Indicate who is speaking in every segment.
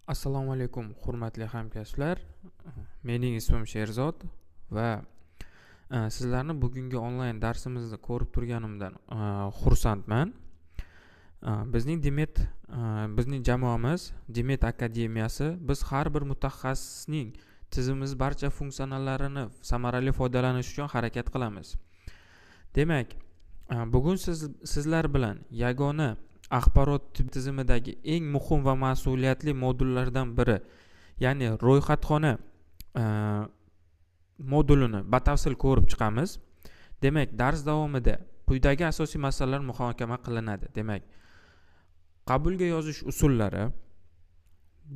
Speaker 1: Assalomu alaykum, hurmatli hamkasblar. Mening ismim Sherzod va sizlarni bugungi onlayn darsimizni ko'rib turganimdan xursandman. Bizning jamoamiz Demet Akademiyasi biz har bir mutaxassisning tizimimiz barcha funksionallarini samarali foydalanish uchun harakat qilamiz. Demak, bugun sizlar bilan yagona axborot tizimidagi eng muhim va mas'uliyatli modullardan biri, ya'ni ro'yxatxona modulini batafsil ko'rib chiqamiz. Demak, dars davomida quyidagi asosiy masalalar muhokama qilinadi. Demak, qabulga yozish usullari,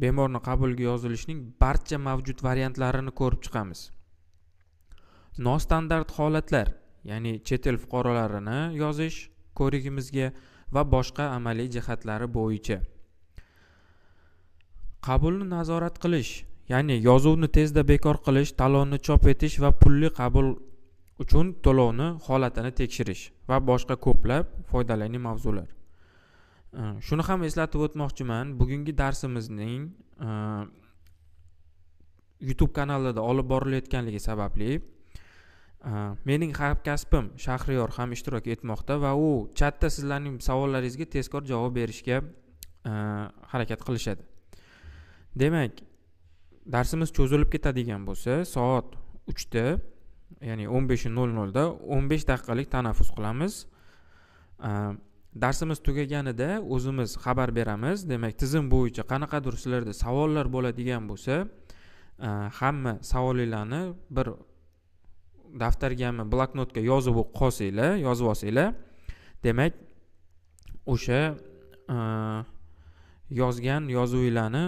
Speaker 1: bemorni qabulga yozilishining barcha mavjud variantlarini ko'rib chiqamiz. Nostandart holatlar, ya'ni chet el fuqarolarini yozish ko'rigimizga va boshqa amaliy jihatlari bo'yicha qabulni nazorat qilish, ya'ni yozuvni tezda bekor qilish, talonni chop etish va pulli qabul uchun to'lovni holatini tekshirish va boshqa ko'plab foydali mavzular. Shuni ham eslatib o'tmoqchiman, bugungi darsimizning YouTube kanalida olib borilayotganligi sababli mening hamkasbim Shahriyor ham ishtirok etmoqda va u chatda sizlarning savollaringizga tezkor javob berishga harakat qilishadi. Demak, darsimiz cho'zilib ketadigan bo'lsa, soat 3 da, ya'ni 15:00 da 15 daqiqalik tanaffus qilamiz. Darsimiz tugaganida o'zimiz xabar beramiz. Demak, tizim bo'yicha qanaqadir sizlarda savollar bo'ladigan bo'lsa, hamma savolinglarni bir daftargami, bloknotga yozib olsanglar, demak, o'sha yozgan yozuvinglarni,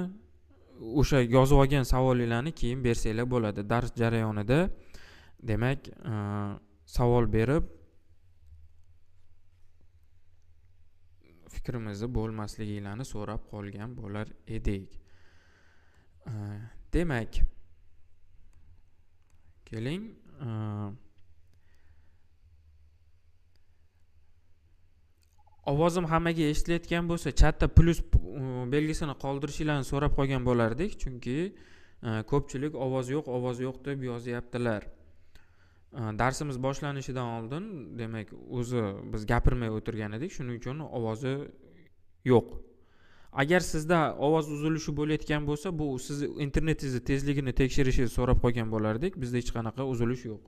Speaker 1: o'sha yozib olgan savolinglarni keyin bersanglar bo'ladi. Dars jarayonida demak, savol berib fikrimizni bo'lmasliginglarni so'rab qolgan bo'lar edik. Demak, keling, ovozim hammaga eshitilayotgan bo'lsa, chatda plus belgisini qoldirishinglarni so'rab qolgan bo'lardik, chunki ko'pchilik ovoz yo'q deb yozyaptilar. Darsimiz boshlanishidan oldin, demak, o'zi biz gapirmay o'tirgan edik, shuning uchun ovozi yo'q. Agar sizda ovoz uzilishi bo'layotgan bo'lsa, bu siz internetingizni tezligini tekshirishingizni so'rab qolgan bo'lardik. Bizda hech qanaqa uzilish yo'q.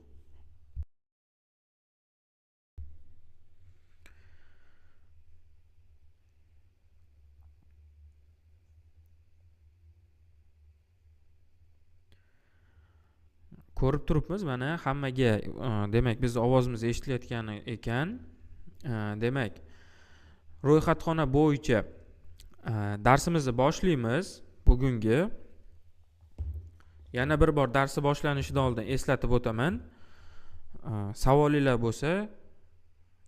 Speaker 1: Ko'rib turibmiz, mana hammaga demak biz ovozimiz eshitilayotgani ekan. Demak, ro'yxatxona bo'yicha darsimizni boshlaymiz. Bugungi yana bir bor darsi boshlanishidan oldin eslatib o'taman. Savolinglar bo'lsa,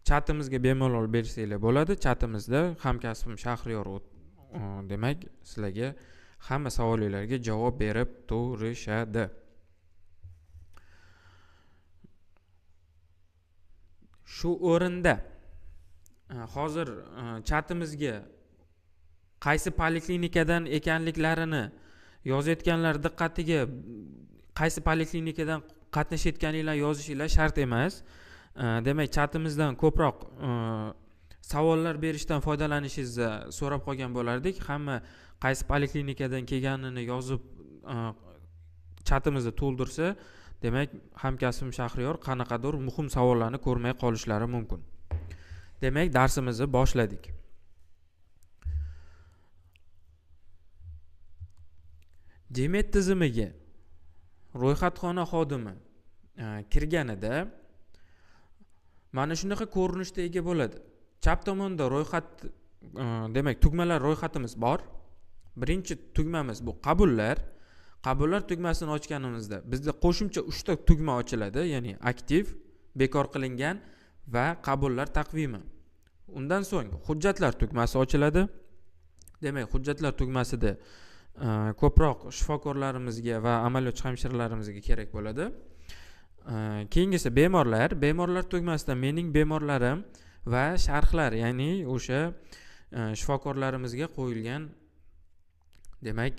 Speaker 1: chatimizga bemalol bersanglar bo'ladi. Chatimizda hamkasbim Shahriyor demak, sizlarga hamma savolinglarga javob berib turishadi. Shu o'rinda hozir chatimizga qaysi poliklinikadan ekanliklarini yozayotganlar diqqatiga, qaysi poliklinikadan qatnashayotganinglar yozishinglar shart emas. Demak, chatimizdan ko'proq savollar berishdan foydalanishingizni so'rab qolgan bo'lardik. Hamma qaysi poliklinikadan kelganini yozib chatimizni to'ldirsa, demak, hamkasbim Shahriyor qanaqadir muhim savollarni ko'rmay qolishlari mumkin. Demak, darsimizni boshladik. Demet tizimiga ro'yxatxona xodimi kirganida mana shunaqa ko'rinishda ega bo'ladi. Chap tomonda ro'yxat, demak, tugmalar ro'yxatimiz bor. Birinchi tugmamiz bu qabullar. Qabullar tugmasini ochganimizda bizda qo'shimcha 3 ta tugma ochiladi, ya'ni aktiv, bekor qilingan va qabullar taqvimi. Undan so'ng hujjatlar tugmasi ochiladi. Demak, hujjatlar tugmasida ko'proq shifokorlarimizga va amaliyotchi hamshiralarimizga kerak bo'ladi. Keyingisi bemorlar tugmasida mening bemorlarim va sharhlar, ya'ni o'sha shifokorlarimizga qo'yilgan demak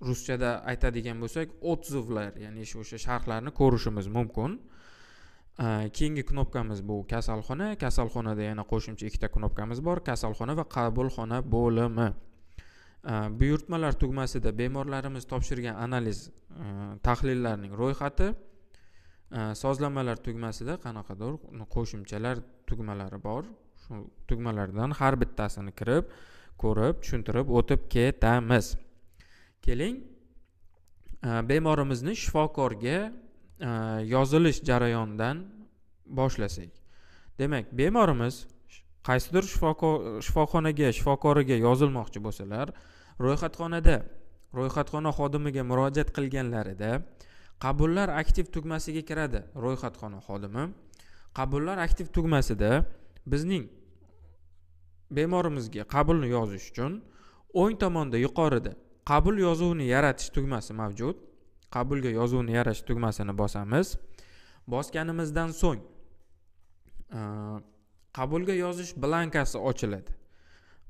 Speaker 1: ruschada aytadigan bo'lsak otzivlar, ya'ni o'sha sharhlarni ko'rishimiz mumkin. Keyingi knopkamiz bu kasalxona. Kasalxonada yana qo'shimcha ikkita knopkamiz bor: kasalxona va qabulxona bo'limi. Buyurtmalar tugmasida bemorlarimiz topshirgan analiz tahlillarning ro'yxati, sozlamalar tugmasida qanaqadir qo'shimchalar tugmalari bor. Shu tugmalardan har bittasini kirib, ko'rib, tushuntirib o'tib ketamiz. Keling, bemorimizni shifokorga yozilish jarayonidan boshlasak. Demak, bemorimiz qaysidir shifokoriga yozilmoqchi bo'lsalar, ro'yxatxona xodimiga murojaat qilganlarida qabullar aktiv tugmasiga kiradi ro'yxatxona xodimi. Qabullar aktiv tugmasida bizning bemorimizga qabulni yozish uchun o'ng tomonda yuqorida qabul yozuvini yaratish tugmasi mavjud. Qabulga yozuvni yaratish tugmasini bosamiz. Bosganimizdan so'ng qabulga yozish blankasi ochiladi.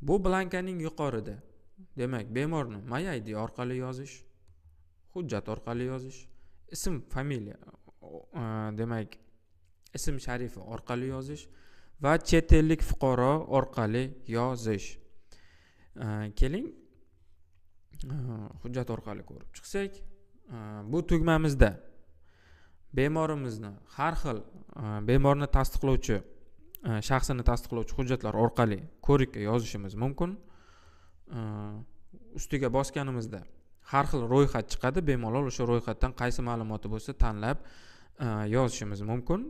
Speaker 1: Bu blankaning yuqorida, demak, bemorni My ID orqali yozish, hujjat orqali yozish, ism, familiya, demak, ism sharifi orqali yozish va chet ellik fuqaro orqali yozish. Keling, hujjat orqali ko'rib chiqsak, bu tugmamizda bemorimizni har xil bemorni tasdiqlovchi, shaxsini tasdiqlovchi hujjatlar orqali ko'rikka yozishimiz mumkin. Ustiga bosganimizda har xil ro'yxat chiqadi. Bemalol o'sha ro'yxatdan qaysi ma'lumoti bo'lsa tanlab yozishimiz mumkin.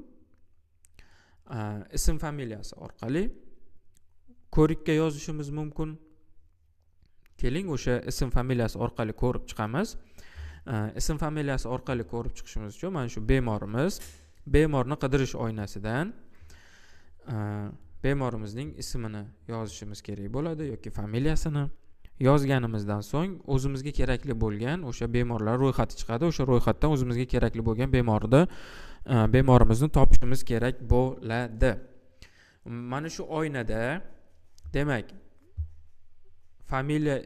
Speaker 1: Ism, familiyasi orqali ko'rikka yozishimiz mumkin. Keling, o'sha ism, familiyasi orqali ko'rib chiqamiz. Ism, familiyasi orqali ko'rib chiqishimiz uchun mana shu bemorni qidirish oynasidan bemorimizning ismini yozishimiz kerak bo'ladi yoki familiyasini. Yozganimizdan so'ng o'zimizga kerakli bo'lgan o'sha bemorlar ro'yxati chiqadi. O'sha ro'yxatdan o'zimizga kerakli bo'lgan bemorimizni topishimiz kerak bo'ladi. Mana shu oynada, demak, familiya,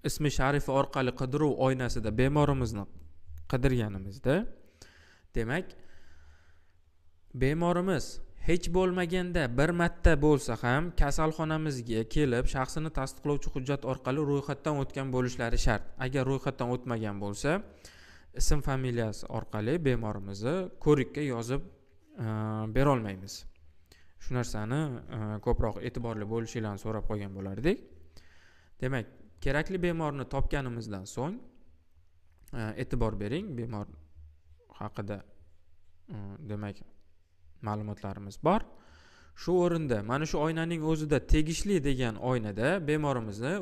Speaker 1: ismi sharifi orqali qidiruv oynasida bemorimizni qidirganimizda, demak, bemorimiz hech bo'lmaganda bir marta bo'lsa ham kasalxonamizga kelib shaxsini tasdiqlovchi hujjat orqali ro'yxatdan o'tgan bo'lishlari shart. Agar ro'yxatdan o'tmagan bo'lsa, ism, familiyasi orqali bemorimizni ko'rikka yozib bera olmaymiz. Shu narsani ko'proq e'tiborli bo'lishingizni so'rab qolgan bo'lardik. Demak, kerakli bemorni topganimizdan so'ng e'tibor bering, bemor haqida demak ma'lumotlarimiz bor. Shu o'rinda mana shu oynaning o'zida tegishli degan oynada bemorimizni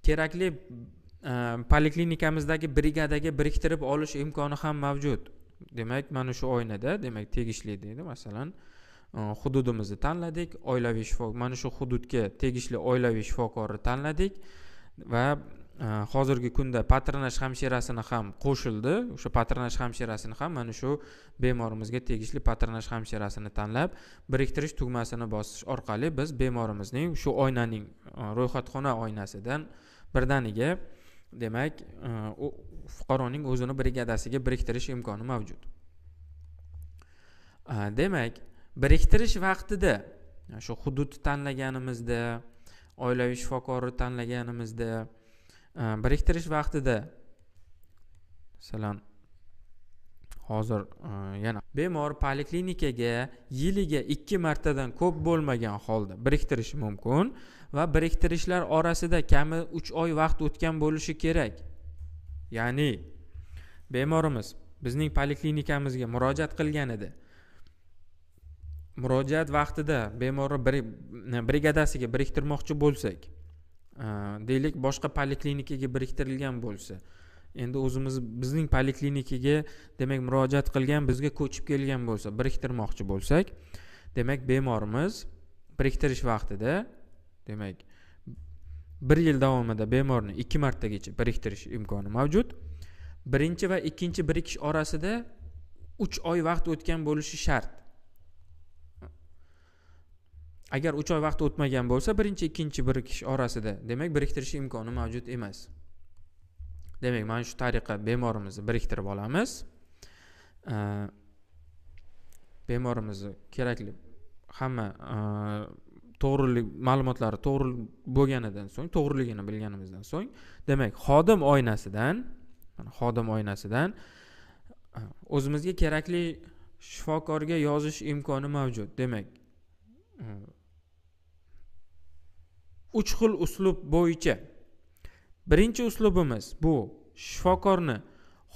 Speaker 1: kerakli poliklinikamizdagi brigadaga biriktirib olish imkoni ham mavjud. Demak, mana shu oynada, demak, tegishli deydi. Masalan, hududimizni tanladik, oilaviy shifokor, mana shu hududga tegishli oilaviy shifokorni tanladik va hozirgi kunda patronaj hamshirasini ham qo'shildi. O'sha patronaj hamshirasini ham mana shu bemorimizga tegishli patronaj hamshirasini tanlab biriktirish tugmasini bosish orqali biz bemorimizning shu oynaning ro'yxatxona oynasidan birdaniga, demak, fuqaroning o'zini brigadasiga biriktirish imkoni mavjud. Demak, biriktirish vaqtida shu hududni tanlaganimizda, oilaviy shifokorni tanlaganimizda, biriktirish vaqtida, masalan, hozir yana bemor poliklinikaga yiliga 2 martadan ko'p bo'lmagan holda biriktirishi mumkin va biriktirishlar orasida kami 3 oy vaqt o'tgan bo'lishi kerak. Ya'ni bemorimiz bizning poliklinikamizga murojaat qilganida, murojaat vaqtida bemorni brigadasiga biriktirmoqchi bo'lsak, deylik, boshqa poliklinikaga biriktirilgan bo'lsa, endi bizning poliklinikaga, demak, murojaat qilgan, bizga ko'chib kelgan bo'lsa, biriktirmoqchi bo'lsak, demak, bemorimiz biriktirish vaqtida, demak, 1 yil davomida bemorni 2 martagacha biriktirish imkoni mavjud. Birinchi va ikkinchi birikish orasida 3 oy vaqt o'tgan bo'lishi shart. agar 3 oy vaqt o'tmagan bo'lsa, birinchi ikkinchi birikish orasida, demak biriktirish imkoni mavjud emas. Demak, mana shu tariqa bemorimizni biriktirib olamiz. Bemorimizni kerakli hamma to'g'rilik ma'lumotlari to'g'ri bo'lganidan so'ng, to'g'riligini bilganimizdan so'ng, demak, xodim oynasidan o'zimizga kerakli shifokorga yozish imkoni mavjud. Demak, 3 xil uslub bo'yicha. Birinchi uslubimiz bu shifokorni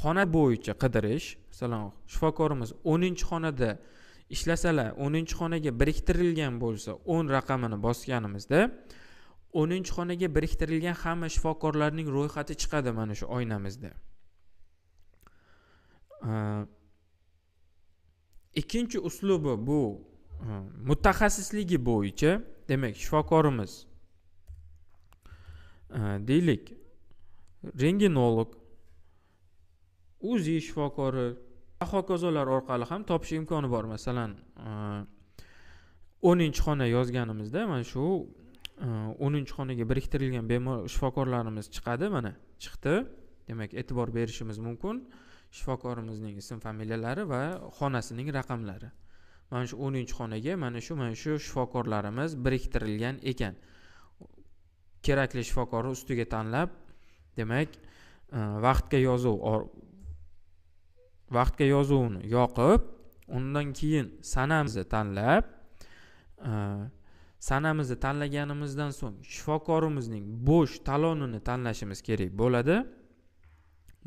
Speaker 1: xona bo'yicha qidirish. Masalan, shifokorimiz 10-xonada ishlasalar, 10-xonaga biriktirilgan bo'lsa, 10 raqamini bosganimizda 10-xonaga biriktirilgan hamma shifokorlarning ro'yxati chiqadi mana shu oynamizda. Ikkinchi uslubi bu mutaxassisligi bo'yicha, demak, shifokorimiz deylik, rentgenolog, UZI shifokori va hokazolar orqali ham topish imkoni bor. Masalan, 10-xona yozganimizda mana shu 10-xonaga biriktirilgan bemor shifokorlarimiz chiqadi, mana chiqdi. Demak, e'tibor berishimiz mumkin shifokorimizning ism familiyalari va xonasining raqamlari. Mana shu 10-xonaga mana shu shifokorlarimiz biriktirilgan ekan. Kerakli shifokorni ustiga tanlab, demak, vaqtga yozuvni yoqib, undan keyin sanamizni tanlab, sanamizni tanlaganimizdan so'ng shifokorimizning bo'sh talonini tanlashimiz kerak bo'ladi.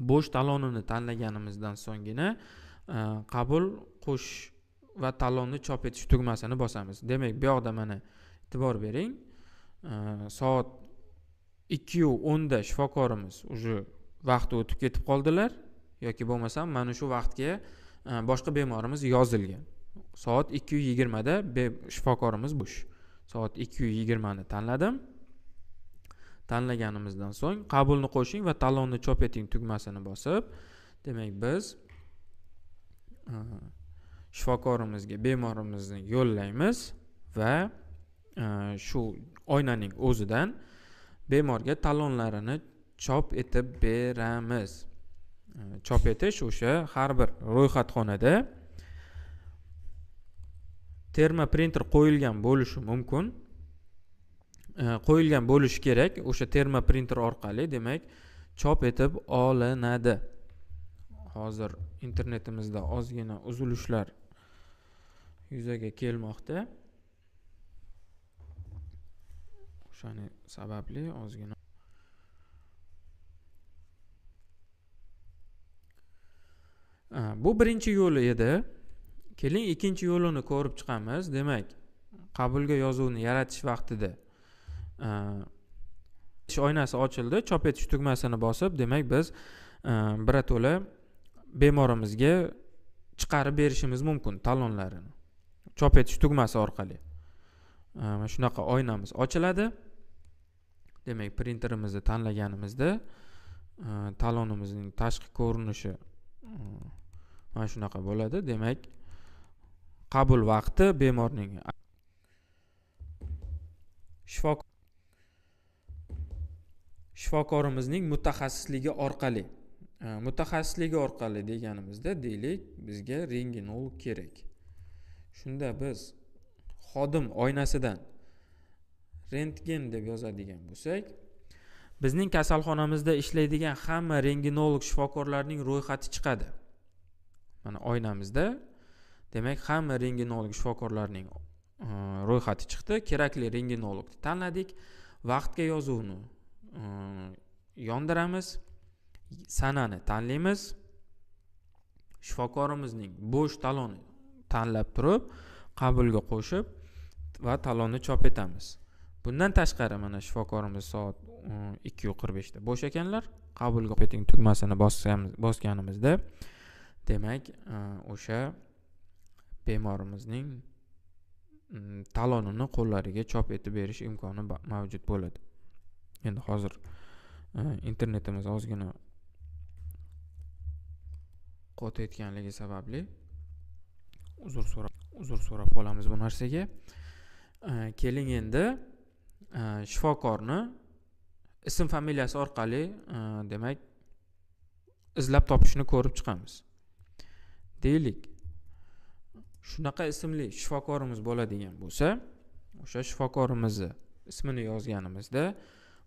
Speaker 1: Bo'sh talonini tanlaganimizdan so'nggina qabul qo'sh va talonni chop etish tugmasini bosamiz. Demak, bu yoqda mana e'tibor bering. Soat 2:10 da shifokorimiz uje vaqti o'tib ketib qoldilar yoki bo'lmasa mana shu vaqtga boshqa bemorimiz yozilgan. Soat 2:20 da shifokorimiz bo'sh. Soat 2:20 ni tanladim. Tanlaganimizdan so'ng qabulni qo'shing va talonni chop eting tugmasini bosib, demak, biz shifokorimizga bemorimizni yo'llaymiz va shu oynaning o'zidan bemorga talonlarini chop etib beramiz. Chop etish o'sha har bir ro'yxatxonada termoprinter qo'yilgan bo'lishi mumkin. Qo'yilgan bo'lishi kerak. O'sha termoprinter orqali, demak, chop etib olinadi. Hozir internetimizda ozgina uzilishlar yuzaga kelmoqda. O'shani sababli ozgina bu birinchi yo'li edi. Keling, ikkinchi yo'lini ko'rib chiqamiz. Demak, qabulga yozuvni yaratish vaqtida oynasi ochildi, chop etish tugmasini bosib, demak, biz birato'la bemorimizga chiqarib berishimiz mumkin talonlarini. Chop etish tugmasi orqali. Mana shunaqa oynamiz ochiladi. Demak, printerimizni tanlaganimizda talonimizning tashqi ko'rinishi mana shunaqa bo'ladi. Demak, qabul vaqti bemorning shifokorimizning mutaxassisligi orqali. Mutaxassisligi orqali deganimizda, deylik, bizga rentgenolog kerak. Shunda biz xodim oynasidan rentgen deb yozadigan bo'lsak, bizning kasalxonamizda ishlaydigan hamma rentgenolog shifokorlarning ro'yxati chiqadi. Mana oynamizda, demak, hamma rentgenolog shifokorlarning ro'yxati chiqdi. Kerakli rentgenologni tanladik. Vaqtga yozuvni yondiramiz. Sanani tanlaymiz. Shifokorimizning bo'sh taloni tanlab turib, qabulga qo'shib va talonni chop etamiz. Bundan tashqari, mana shifokorimiz soat 2:45 da bo'sh ekanlar. Qabulga qo'ying tugmasini bosganimizda, demak, o'sha bemorimizning talonini qo'llariga chop etib berish imkoni mavjud bo'ladi. Endi hozir internetimiz ozgina qotayotganligi sababli uzr so'rab qolamiz bu narsaga. Keling endi shifokorni ism familiyasi orqali demak izlab topishni ko'rib chiqamiz. Deylik, shunaqa ismli shifokorimiz bo'ladigan bo'lsa, o'sha shifokorimizni ismini yozganimizda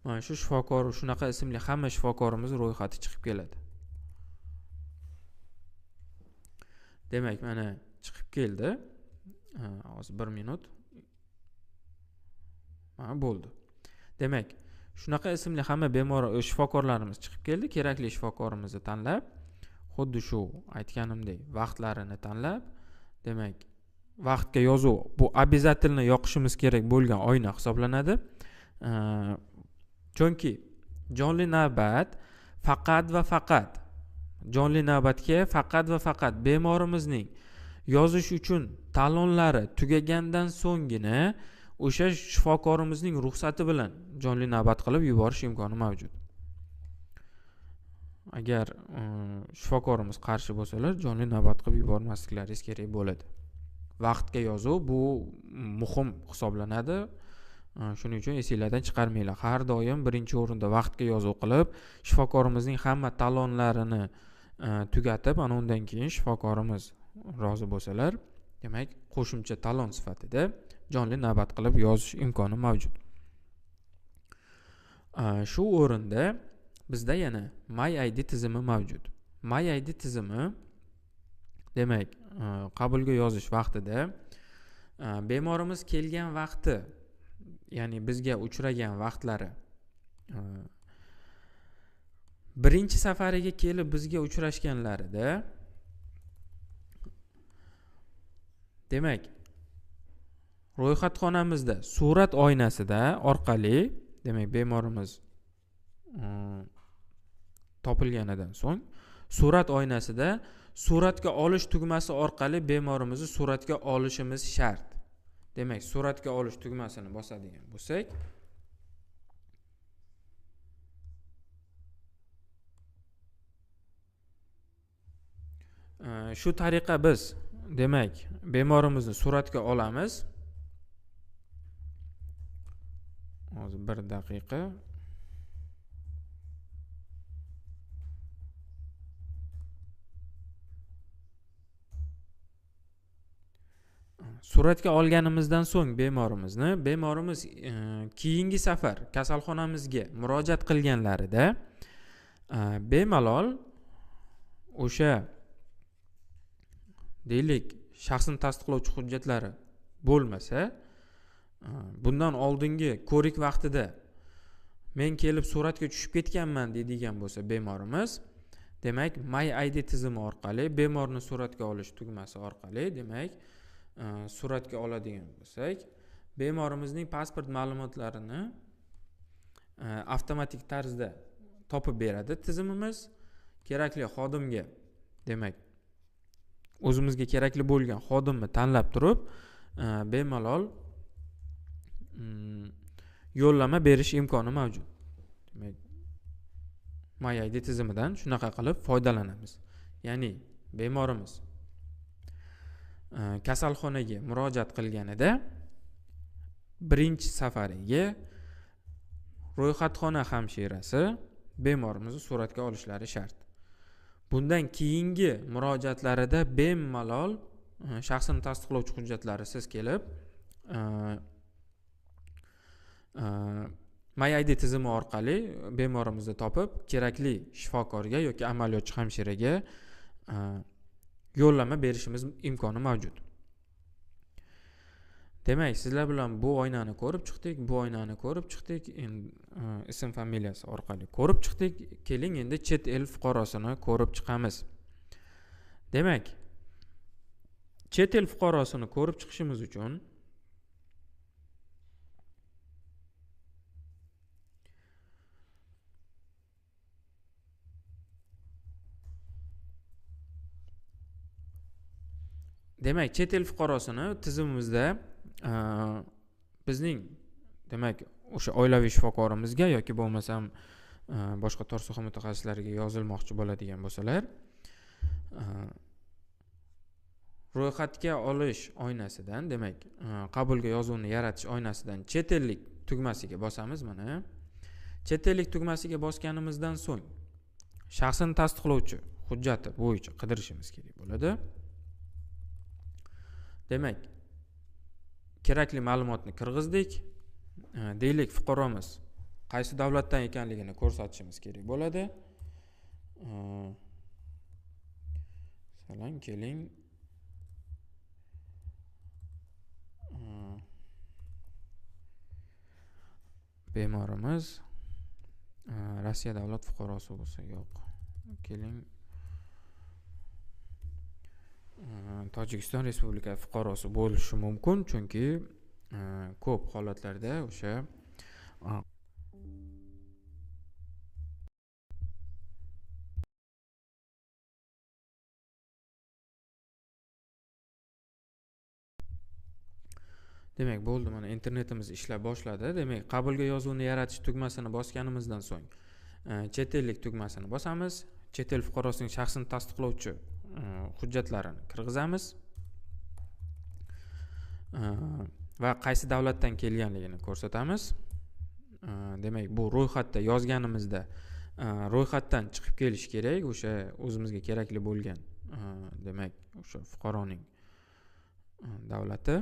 Speaker 1: mana shu shifokor, shunaqa ismli hamma shifokorimiz ro'yxati chiqib keladi. Demak, mana chiqib keldi. Hozir 1 minut. Mana bo'ldi. Demak, shunaqa ismli hamma bemor shifokorlarimiz chiqib keldi. Kerakli shifokorimizni tanlab, xuddi shu aytganimdek vaqtlarini tanlab, demak, vaqtga yozuv bu обязательно yoqishimiz kerak bo'lgan oyna hisoblanadi. Chunki jonli navbat faqat va faqat jonli navbatga faqat va faqat bemorimizning yozish uchun talonlari tugagandan so'nggina o'sha shifokorimizning ruxsati bilan jonli navbat qilib yuborish imkoni mavjud. Agar shifokorimiz qarshi bo'lsalar, jonli navbat qilib yubormasliklaringiz kerak bo'ladi. Vaqtga yozuv bu muhim hisoblanadi. Shuning uchun esingizdan chiqarmanglar. Har doim birinchi o'rinda vaqtga yozuv qilib, shifokorimizning hamma talonlarini tugatib, ana undan keyin shifokorimiz rozi bo'lsalar, demak, qo'shimcha talon sifatida jonli navbat qilib yozish imkoni mavjud. Shu o'rinda bizda yana MyID tizimi mavjud. MyID tizimi demak, qabulga yozish vaqtida bemorimiz kelgan vaqti, ya'ni bizga uchragan vaqtlari, birinchi safariga kelib bizga uchrashganlarida, demak, ro'yxatxonamizda surat oynasida orqali, demak, bemorimiz topilganidan so'ng surat oynasida suratga olish tugmasi orqali bemorimizni suratga olishimiz shart. Demak, suratga olish tugmasini bosadigan bo'lsak, shu tariqa biz, demak, bemorimizni suratga olamiz. Hozir 1 daqiqa. Suratga olganimizdan so'ng bemorimiz keyingi safar kasalxonamizga murojaat qilganlarida bemalol o'sha deylik shaxsni tasdiqlovchi hujjatlari bo'lmasa, bundan oldingi ko'rik vaqtida men kelib suratga tushib ketganman deydigan bo'lsa bemorimiz, demak, MyID tizimi orqali bemorni suratga olish tugmasi orqali, demak, suratga oladigan bo'lsak, bemorimizning pasport ma'lumotlarini avtomatik tarzda topib beradi tizimimiz. Kerakli xodimga, demak, o'zimizga kerakli bo'lgan xodimni tanlab turib, bemalol yo'llanma berish imkoni mavjud. Demak, MyID tizimidan shunaqa qilib foydalanamiz. Ya'ni bemorimiz kasalxonaga murojaat qilganida birinchi safariga ro'yxatxona hamshirasi bemorimizni suratga olishlari shart. Bundan keyingi murojaatlarida bemalol shaxsini tasdiqlovchi hujjatlari siz kelib MyID tizimi orqali bemorimizni topib, kerakli shifokorga yoki amaliyotchi hamshiraga yo'llanma berishimiz imkoni mavjud. Demak, sizlar bilan bu oynani ko'rib chiqdik, ism familiyasi orqali ko'rib chiqdik. Keling endi chet el fuqarosini ko'rib chiqamiz. Demak, chet el fuqarosini ko'rib chiqishimiz uchun demak, chet el fuqarosini tizimimizda bizning, demak, o'sha oilaviy shifokorimizga yoki bo'lmasam boshqa tor soha mutaxassislariga yozilmoqchi bo'ladigan bo'lsalar, ro'yxatga olish oynasidan, demak qabulga yozuvni yaratish oynasidan chet ellik tugmasiga bosamiz. Mana chet ellik tugmasiga bosganimizdan so'ng shaxsini tasdiqlovchi hujjati bo'yicha qidirishimiz kerak bo'ladi. Demak, kerakli ma'lumotni kirgizdik. Deylik, fuqaromiz qaysi davlatdan ekanligini ko'rsatishimiz kerak bo'ladi. Masalan, keling, bemorimiz Rossiya davlat fuqarosi bo'lsa, yo'q. Keling, Tojikiston Respublikasi fuqarosi bo'lishi mumkin, chunki ko'p holatlarda o'sha demak, bo'ldi, mana internetimiz ishlab boshladi. Demak, qabulga yozuvni yaratish tugmasini bosganimizdan so'ng chet ellik tugmasini bosamiz. Chet el fuqarosining shaxsini tasdiqlovchi hujjatlarini kirgizamiz va qaysi davlatdan kelganligini ko'rsatamiz. Demak, bu ro'yxatda yozganimizda ro'yxatdan chiqib kelish kerak, o'sha o'zimizga kerakli bo'lgan, demak, o'sha fuqaroning davlati.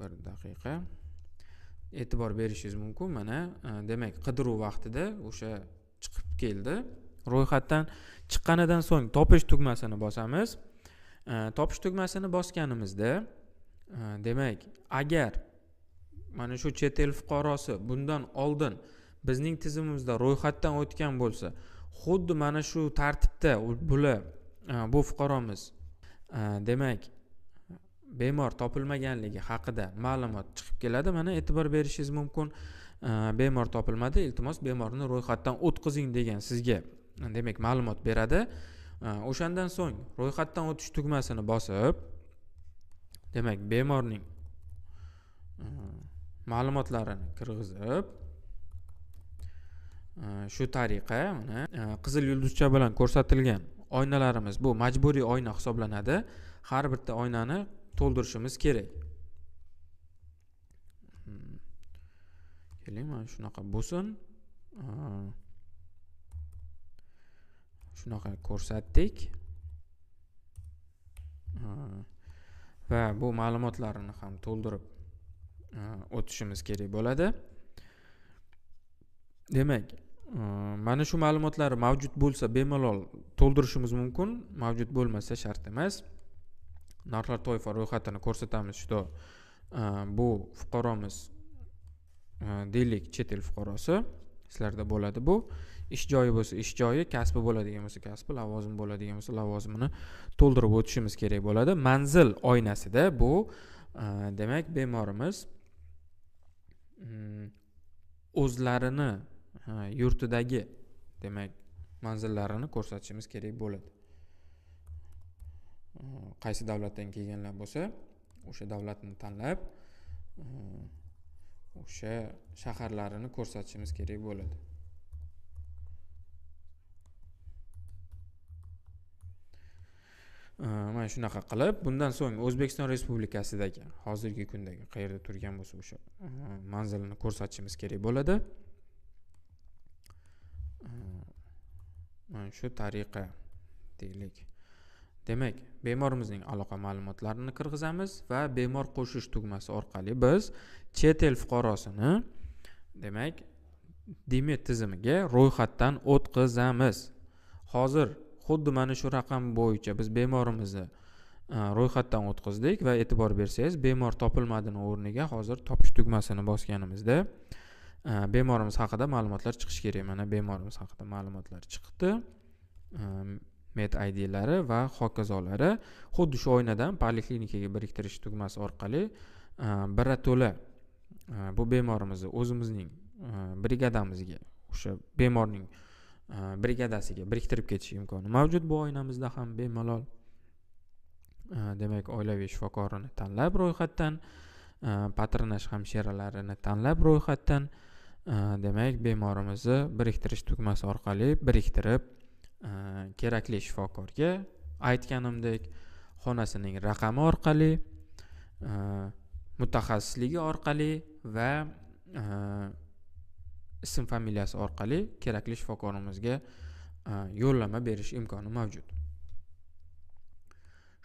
Speaker 1: Bir daqiqa e'tibor berishingiz mumkin. Mana demak, qidiruv vaqtida o'sha chiqib keldi. Ro'yxatdan chiqqanidan so'ng topish tugmasini bosamiz. Topish tugmasini bosganimizda demak, agar mana shu chet el fuqarosi bundan oldin bizning tizimimizda ro'yxatdan o'tgan bo'lsa, xuddi mana shu tartibda bu fuqaromiz demak bemor topilmaganligi haqida ma'lumot chiqib keladi. Mana e'tibor berishingiz mumkin. Bemor topilmadi, iltimos bemorni ro'yxatdan o'tkazing degan sizga demak ma'lumot beradi. O'shandan so'ng ro'yxatdan o'tish tugmasini bosib, demak bemorning ma'lumotlarini kirgizib, shu tariqa mana qizil yulduzcha bilan ko'rsatilgan oynalarimiz bu majburiy oyna hisoblanadi. Har bitta oynani to'ldirishimiz kerak. Keling, mana shunaqa bo'lsin. Shunaqa ko'rsatdik. Va bu ma'lumotlarini ham to'ldirib o'tishimiz kerak bo'ladi. Demak, mana shu ma'lumotlar mavjud bo'lsa bemalol to'ldirishimiz mumkin, mavjud bo'lmasa shart emas. Narxlar toifa ro'yxatini ko'rsatamiz. Shu bu fuqaromiz deylik chet el fuqarosi, sizlarda bo'ladi bu. Ish joyi bo'lsa ish joyi, kasbi bo'ladigan bo'lsa kasbi, lavozim bo'ladigan bo'lsa lavozimini to'ldirib o'tishimiz kerak bo'ladi. Manzil oynasida bu demak bemorimiz o'zlarini yurtidagi demak manzillarini ko'rsatishimiz kerak bo'ladi. Qaysi davlatdan kelganlar bo'lsa, o'sha davlatni tanlab, o'sha shaharlarini ko'rsatishimiz kerak bo'ladi. Mana shunaqa qilib, bundan so'ng O'zbekiston Respublikasidagi hozirgi kundagi qayerda turgan bo'lsa o'sha manzilini ko'rsatishimiz kerak bo'ladi. Mana shu tariqa deylik. Demak, bemorimizning aloqa ma'lumotlarini kirgizamiz va bemor qo'shish tugmasi orqali biz chet el fuqarosini demak DIMET tizimiga ro'yxatdan o'tkazamiz. Hozir xuddi mana shu raqam bo'yicha biz bemorimizni ro'yxatdan o'tkazdik va e'tibor bersangiz, bemor topilmadini o'rniga hozir topish tugmasini bosganimizda bemorimiz haqida ma'lumotlar chiqishi kerak. Mana bemorimiz haqida ma'lumotlar chiqdi. Med IDlari va hokazolari xuddi shu oynadan poliklinikaga biriktirish tugmasi orqali birato'la bu bemorimizni o'zimizning brigadamizga, o'sha bemorning brigadasiga biriktirib ketish imkoni mavjud. Bu oynamizda ham bemalol demak oilaviy shifokorini tanlab ro'yxatdan, patronaj hamshiralarini tanlab ro'yxatdan demak bemorimizni biriktirish tugmasi orqali biriktirib kerakli shifokorga aytganimdek xonasining raqami orqali, mutaxassisligi orqali va ism familiyasi orqali kerakli shifokorimizga yo'llanma berish imkoni mavjud.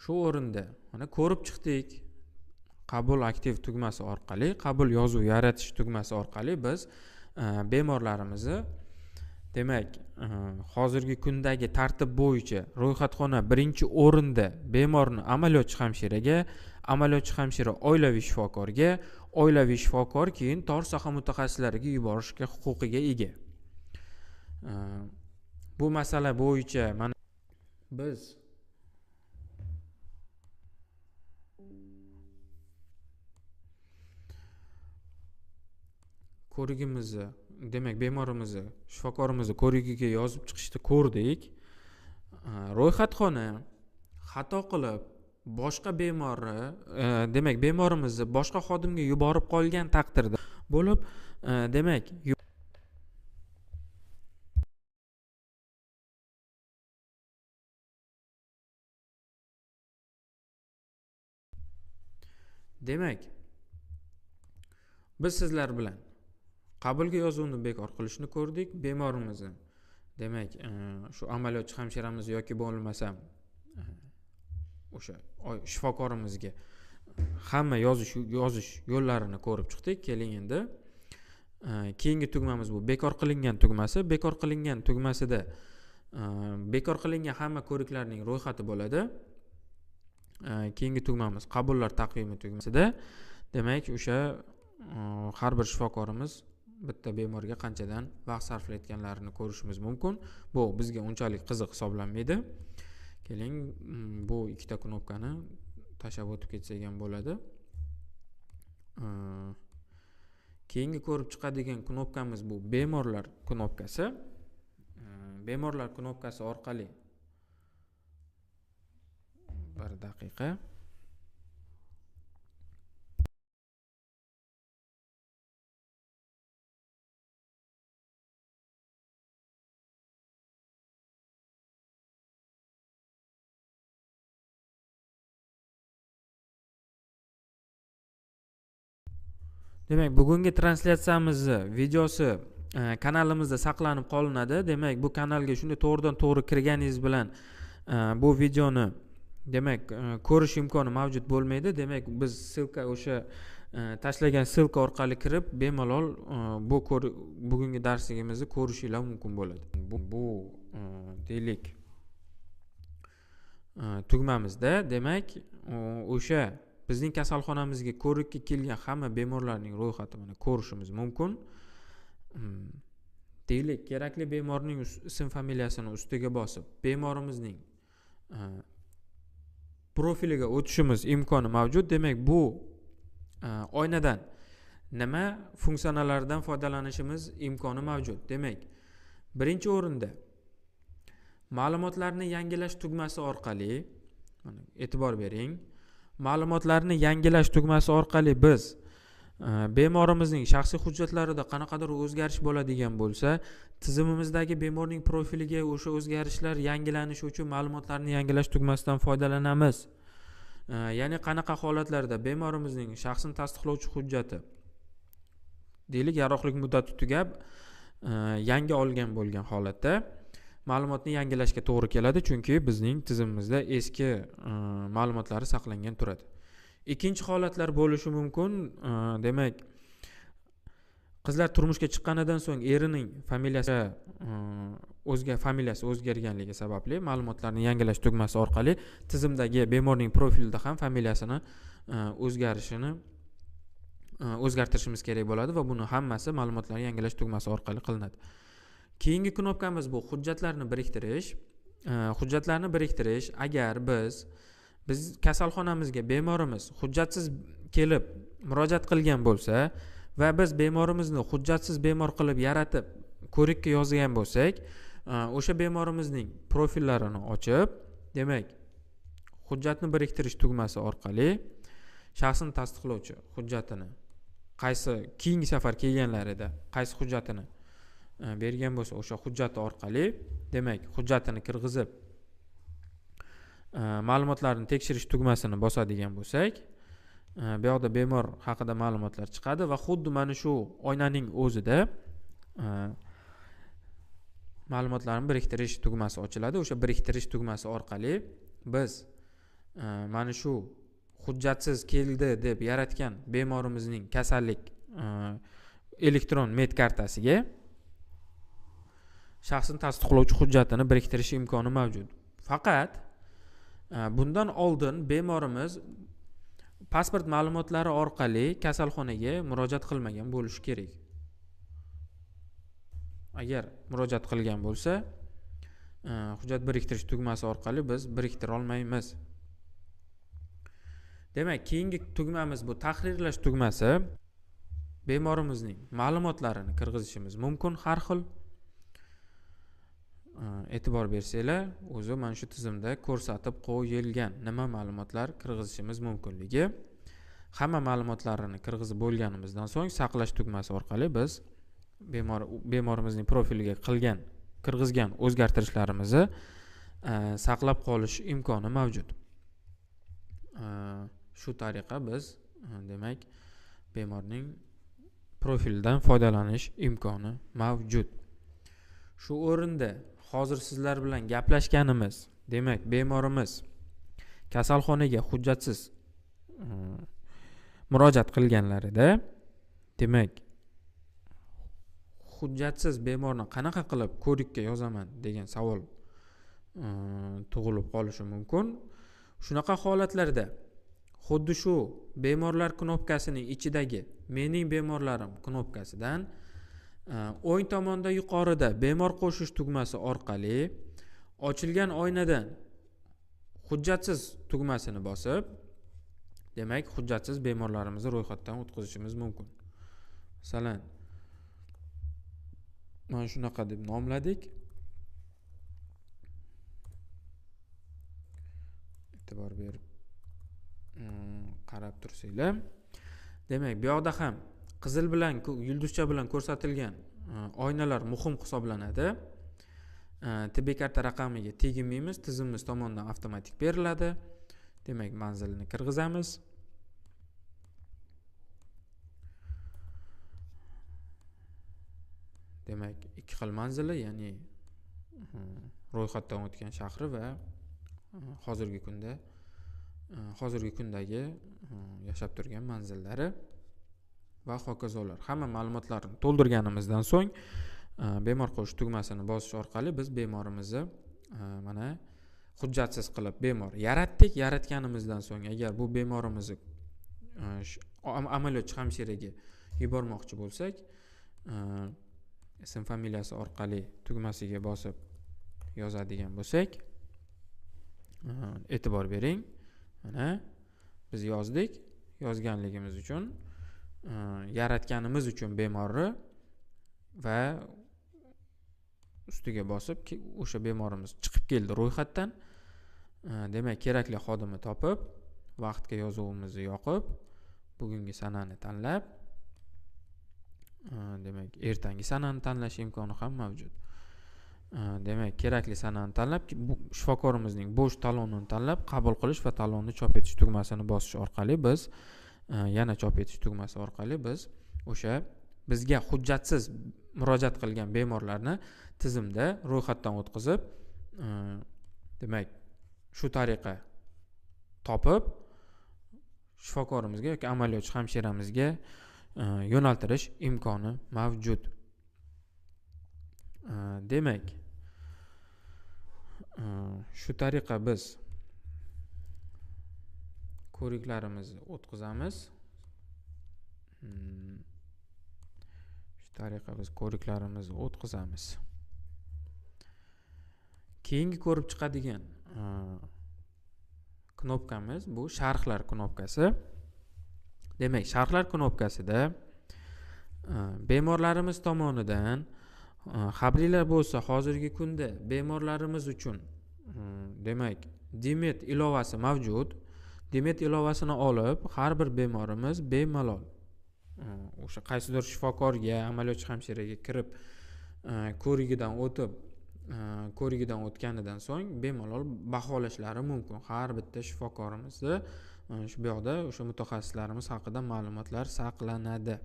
Speaker 1: Shu o'rinda mana ko'rib chiqdik, qabul aktiv tugmasi orqali, qabul yozuv yaratish tugmasi orqali biz bemorlarimizni demak hozirgi kundagi tartib bo'yicha ro'yxatxona birinchi o'rinda bemorni amaliyotchi hamshiraga, amaliyotchi hamshira oilaviy shifokorga, oilaviy shifokor keyin tor soha mutaxassislariga yuborishga huquqiga ega. Bu masala bo'yicha mana biz ko'rigimizni, demak bemorimizni shifokorimizni ko'rigiga yozib chiqishni ko'rdik. Ro'yxatxona xato qilib boshqa bemorni, demak bemorimizni boshqa xodimga yuborib qolgan taqdirda bo'lib, demak biz sizlar bilan qabulga yozuvni bekor qilishni ko'rdik. Bemorimizni demak shu amaliyotchi hamshiramiz yoki bo'lmasam o'sha shifokorimizga hamma yozish yo'llarini ko'rib chiqdik. Keling endi keyingi tugmamiz bu bekor qilingan tugmasi. Bekor qilingan tugmasida bekor qilingan hamma ko'riklarning ro'yxati bo'ladi. Keyingi tugmamiz qabullar taqvimi tugmasida demak o'sha har bir shifokorimiz bitta bemorga qanchadan vaqt sarflayotganlarini ko'rishimiz mumkin. Bu bizga unchalik qiziq hisoblanmaydi. Keling, bu ikkita knopkani tashlab o'tib ketsak ham bo'ladi. Keyingi ko'rib chiqadigan knopkamiz bu bemorlar knopkasi. Bemorlar knopkasi orqali bir daqiqa. Demak, bugungi translyatsiyamizni videosi kanalimizda saqlanib qolinadi. Demak, bu kanalga shunday to'g'ridan-to'g'ri kirganingiz bilan bu videoni demak ko'rish imkoni mavjud bo'lmaydi. Demak, biz o'sha tashlagan silka orqali kirib bemalol bugungi darsligimizni ko'rishingiz mumkin bo'ladi. Bu deylik tugmamizda demak o'sha bizning kasalxonamizga ko'rikka kelgan hamma bemorlarning ro'yxatini mana ko'rishimiz mumkin. Deylik, kerakli bemorning ism familiyasini ustiga bosib, bemorimizning profiliga o'tishimiz imkoni mavjud. Demak, bu oynadan nima funksiyalardan foydalanishimiz imkoni mavjud. Demak, birinchi o'rinda ma'lumotlarni yangilash tugmasi orqali, mana e'tibor bering, ma'lumotlarni yangilash tugmasi orqali biz bemorimizning shaxsiy hujjatlarida qanaqadir o'zgarish bo'ladigan bo'lsa, tizimimizdagi bemorning profiliga o'sha o'zgarishlar yangilanishi uchun ma'lumotlarni yangilash tugmasidan foydalanamiz. Ya'ni qanaqa holatlarda bemorimizning shaxsini tasdiqlovchi hujjati, deylik, yaroqlilik muddati tugab yangi olgan bo'lgan holatda ma'lumotni yangilashga to'g'ri keladi, chunki bizning tizimimizda eski ma'lumotlari saqlangan turadi. Ikkinchi holatlar bo'lishi mumkin. Demak, qizlar turmushga chiqqanidan so'ng erining familiyasi o'zgarganligi sababli ma'lumotlarni yangilash tugmasi orqali tizimdagi bemorning profilida ham familiyasini o'zgartirishimiz kerak bo'ladi va buni hammasi ma'lumotlarni yangilash tugmasi orqali qilinadi. Keyingi knopkamiz bu hujjatlarni biriktirish. Hujjatlarni biriktirish, agar biz kasalxonamizga bemorimiz hujjatsiz kelib murojaat qilgan bo'lsa va biz bemorimizni hujjatsiz bemor qilib yaratib ko'rikka yozgan bo'lsak, o'sha bemorimizning profillarini ochib, demak, hujjatni biriktirish tugmasi orqali shaxsini tasdiqlovchi hujjatini qaysi keyingi safar kelganlarida qaysi hujjatini bergan bo'lsa o'sha hujjati orqali, demak hujjatini kirgizib ma'lumotlarni tekshirish tugmasini bosadigan bo'lsak, bu yoqda bemor haqida ma'lumotlar chiqadi va xuddi mana shu oynaning o'zida ma'lumotlarni biriktirish tugmasi ochiladi. O'sha biriktirish tugmasi orqali biz mana shu hujjatsiz keldi deb yaratgan bemorimizning kasallik elektron med kartasiga shaxsni tasdiqlovchi hujjatini biriktirish imkoni mavjud. Faqat bundan oldin bemorimiz pasport ma'lumotlari orqali kasalxonaga murojaat qilmagan bo'lishi kerak. Agar murojaat qilgan bo'lsa, hujjat biriktirish tugmasi orqali biz biriktira olmaymiz. Demak, keyingi tugmamiz bu tahrirlash tugmasi. Bemorimizning ma'lumotlarini kirgizishimiz mumkin har xil. E'tibor bersanglar, o'zi mana shu tizimda ko'rsatib qo'yilgan nima ma'lumotlar kirgizishimiz mumkinligi. Hamma ma'lumotlarini kirgizib bo'lganimizdan so'ng saqlash tugmasi orqali biz bemorimizning profiliga kirgizgan o'zgartirishlarimizni saqlab qolish imkoni mavjud. Shu tariqa biz demak bemorning profilidan foydalanish imkoni mavjud. Shu o'rinda hozir sizlar bilan gaplashganimiz, demak bemorimiz kasalxonaga hujjatsiz murojaat qilganlarida, demak hujjatsiz bemorni qanaqa qilib ko'rikka yozaman degan savol tug'ilib qolishi mumkin. Shunaqa holatlarda xuddi shu bemorlar knopkasining ichidagi mening bemorlarim knopkasidan o'ng tomonda yuqorida bemor qo'shish tugmasi orqali ochilgan oynadan hujjatsiz tugmasini bosib, demak hujjatsiz bemorlarimizni ro'yxatdan o'tkazishimiz mumkin. Masalan, mana shunaqa deb nomladik. E'tibor berib qarab tursanglar. Demak, bu yoqda ham qizil bilan yulduzcha bilan ko'rsatilgan oynalar muhim hisoblanadi. Tibbiy karta raqamiga teginmaymiz, tizimimiz tomonidan avtomatik beriladi. Demak, manzilni kirgizamiz. Demak, ikki xil manzili, ya'ni ro'yxatdan o'tgan shahri va hozirgi kundagi yashab turgan manzillari va hokazolar. Hamma ma'lumotlarni to'ldirganimizdan so'ng bemor qo'shish tugmasini bosish orqali biz bemorimizni mana hujjatsiz qilib bemor yaratganimizdan so'ng agar bu bemorimizni amaliyotchi hamshiraga yubormoqchi bo'lsak, ism familiyasi orqali tugmasiga bosib yozadigan bo'lsak, e'tibor bering. Mana biz yozganligimiz uchun yaratganimiz uchun bemorni va ustiga bosib o'sha bemorimiz chiqib keldi ro'yxatdan. Demak, kerakli xodimni topib, vaqtga yozuvimizni yoqib, bugungi sanani tanlab, demak ertangi sanani tanlash imkoni ham mavjud. Demak, kerakli sanani tanlab, shifokorimizning bo'sh talonini tanlab, qabul qilish va talonni chop etish tugmasini bosish orqali biz yana chop etish tugmasi orqali biz o'sha bizga hujjatsiz murojaat qilgan bemorlarni tizimda ro'yxatdan o'tkazib, demak shu tariqa topib shifokorimizga yoki amaliyotchi hamshiramizga yo'naltirish imkoni mavjud. Demak, shu tariqa biz ko'riklarimizni o'tkazamiz. Keyingi ko'rib chiqadigan knopkamiz bu sharhlar knopkasi. Demak, sharhlar knopkasida bemorlarimiz tomonidan xabarlar bo'lsa, hozirgi kunda bemorlarimiz uchun demak Demet ilovasi mavjud. Demet ilovasini olib, har bir bemorimiz bemalol o'sha qaysidir shifokorga, amaliyotchi hamshiraga kirib ko'rigidan o'tganidan so'ng bemalol baholashlari mumkin. Har bitta shifokorimizni shu yoqda o'sha mutaxassislarimiz haqida ma'lumotlar saqlanadi.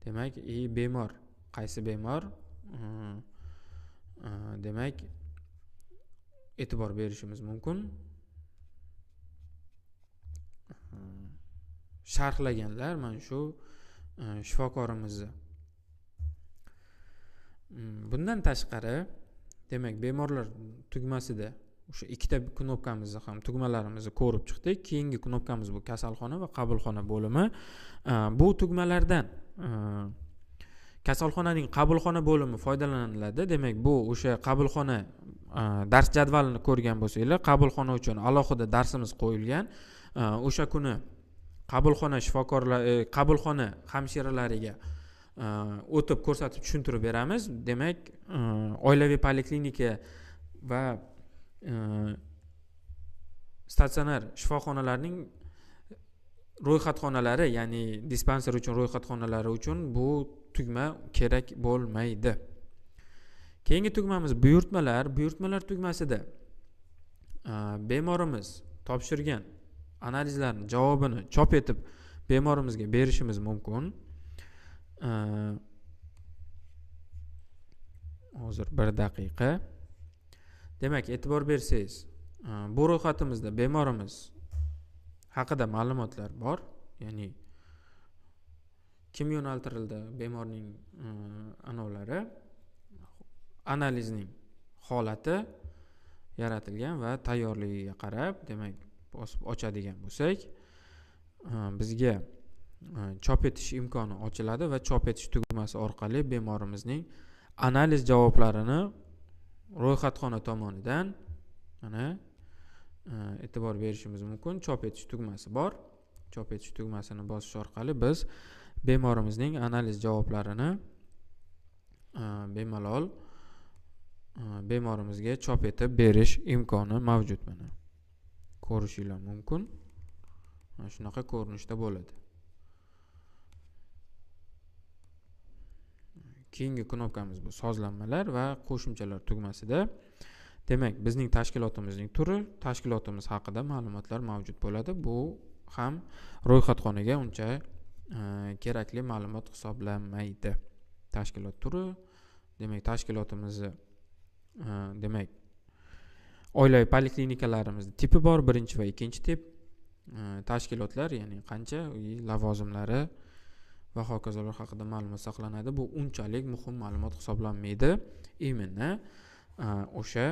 Speaker 1: Demak, bemor qaysi bemor? Demak, e'tibor berishimiz mumkin. Sharhlaganlar mana shu shifokorimizni. Bundan tashqari, demak, bemorlar tugmasida o'sha ikkita knopkamizni ham tugmalarimizni ko'rib chiqdik. Keyingi knopkamiz bu kasalxona va qabulxona bo'limi. Bu tugmalardan kasalxonaning qabulxona bo'limi foydalaniladi. Demak, bu o'sha qabulxona dars jadvalini ko'rgan bo'lsanglar, qabulxona uchun alohida darsimiz qo'yilgan. O'sha kuni qabulxona qabulxona hamshiralariga o'tib ko'rsatib tushuntirib beramiz. Demak, oilaviy poliklinika va statsionar shifoxonalarning ro'yxatxonalari, ya'ni dispanser uchun ro'yxatxonalari uchun bu tugma kerak bo'lmaydi. Keyingi tugmamiz buyurtmalar. Buyurtmalar tugmasida bemorimiz topshirgan analizlarning javobini chop etib bemorimizga berishimiz mumkin. Hozir 1 daqiqa. Demak, e'tibor bersangiz, bu ro'yxatimizda bemorimiz haqida ma'lumotlar bor. Ya'ni kim yo'naltirildi, bemorning anovlari, analizning holati yaratilgan va tayyorligiga qarab, demak, bosib ochadigan bo'lsak, bizga chop etish imkoni ochiladi va chop etish tugmasi orqali bemorimizning analiz javoblarini ro'yxatxona tomonidan mana e'tibor berishimiz mumkin. Chop etish tugmasi bor. Chop etish tugmasini bosish orqali biz bemorimizning analiz javoblarini bemalol bemorimizga chop etib berish imkoni mavjud. Mana ko'rishinglar mumkin. Mana shunaqa ko'rinishda bo'ladi. Keyingi knopkamiz bu sozlanmalar va qo'shimchalar tugmasida. Demak, bizning tashkilotimizning turi, tashkilotimiz haqida ma'lumotlar mavjud bo'ladi. Bu ham ro'yxatxonaga uncha kerakli ma'lumot hisoblanmaydi. Tashkilot turi, demak, tashkilotimizni demak, oilaviy poliklinikalarimizni tipi bor, birinchi va ikkinchi tip. Tashkilotlar, ya'ni qancha lavozimlari va hokazolar haqida ma'lumot saqlanadi. Bu unchalik muhim ma'lumot hisoblanmaydi. Imенно o'sha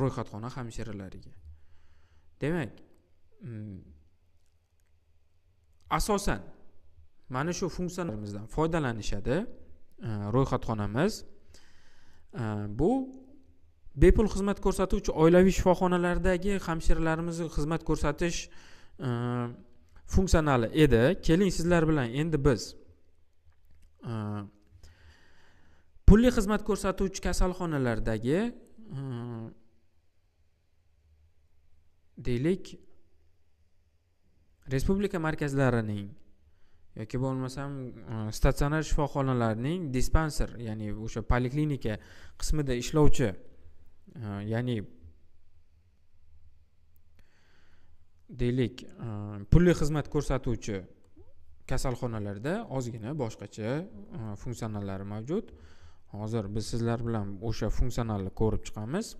Speaker 1: ro'yxatxona hamshiralariga. Demak, asosan mana shu funksiyalarimizdan foydalanishadi ro'yxatxonamiz. Bu bepul xizmat ko'rsatuvchi oilaviy shifoxonalardagi hamshiralarimizni xizmat ko'rsatish funksionali edi. Keling, sizlar bilan endi biz pulli xizmat ko'rsatuvchi kasalxonalardagi deylik respublika markazlarining yoki bo'lmasam statsionar shifoxonalarning dispanser, ya'ni o'sha poliklinika qismida ishlovchi, ya'ni deylik pulli xizmat ko'rsatuvchi kasalxonalarda ozgina boshqacha funksionallari mavjud. Hozir biz sizlar bilan o'sha funksionalni ko'rib chiqamiz.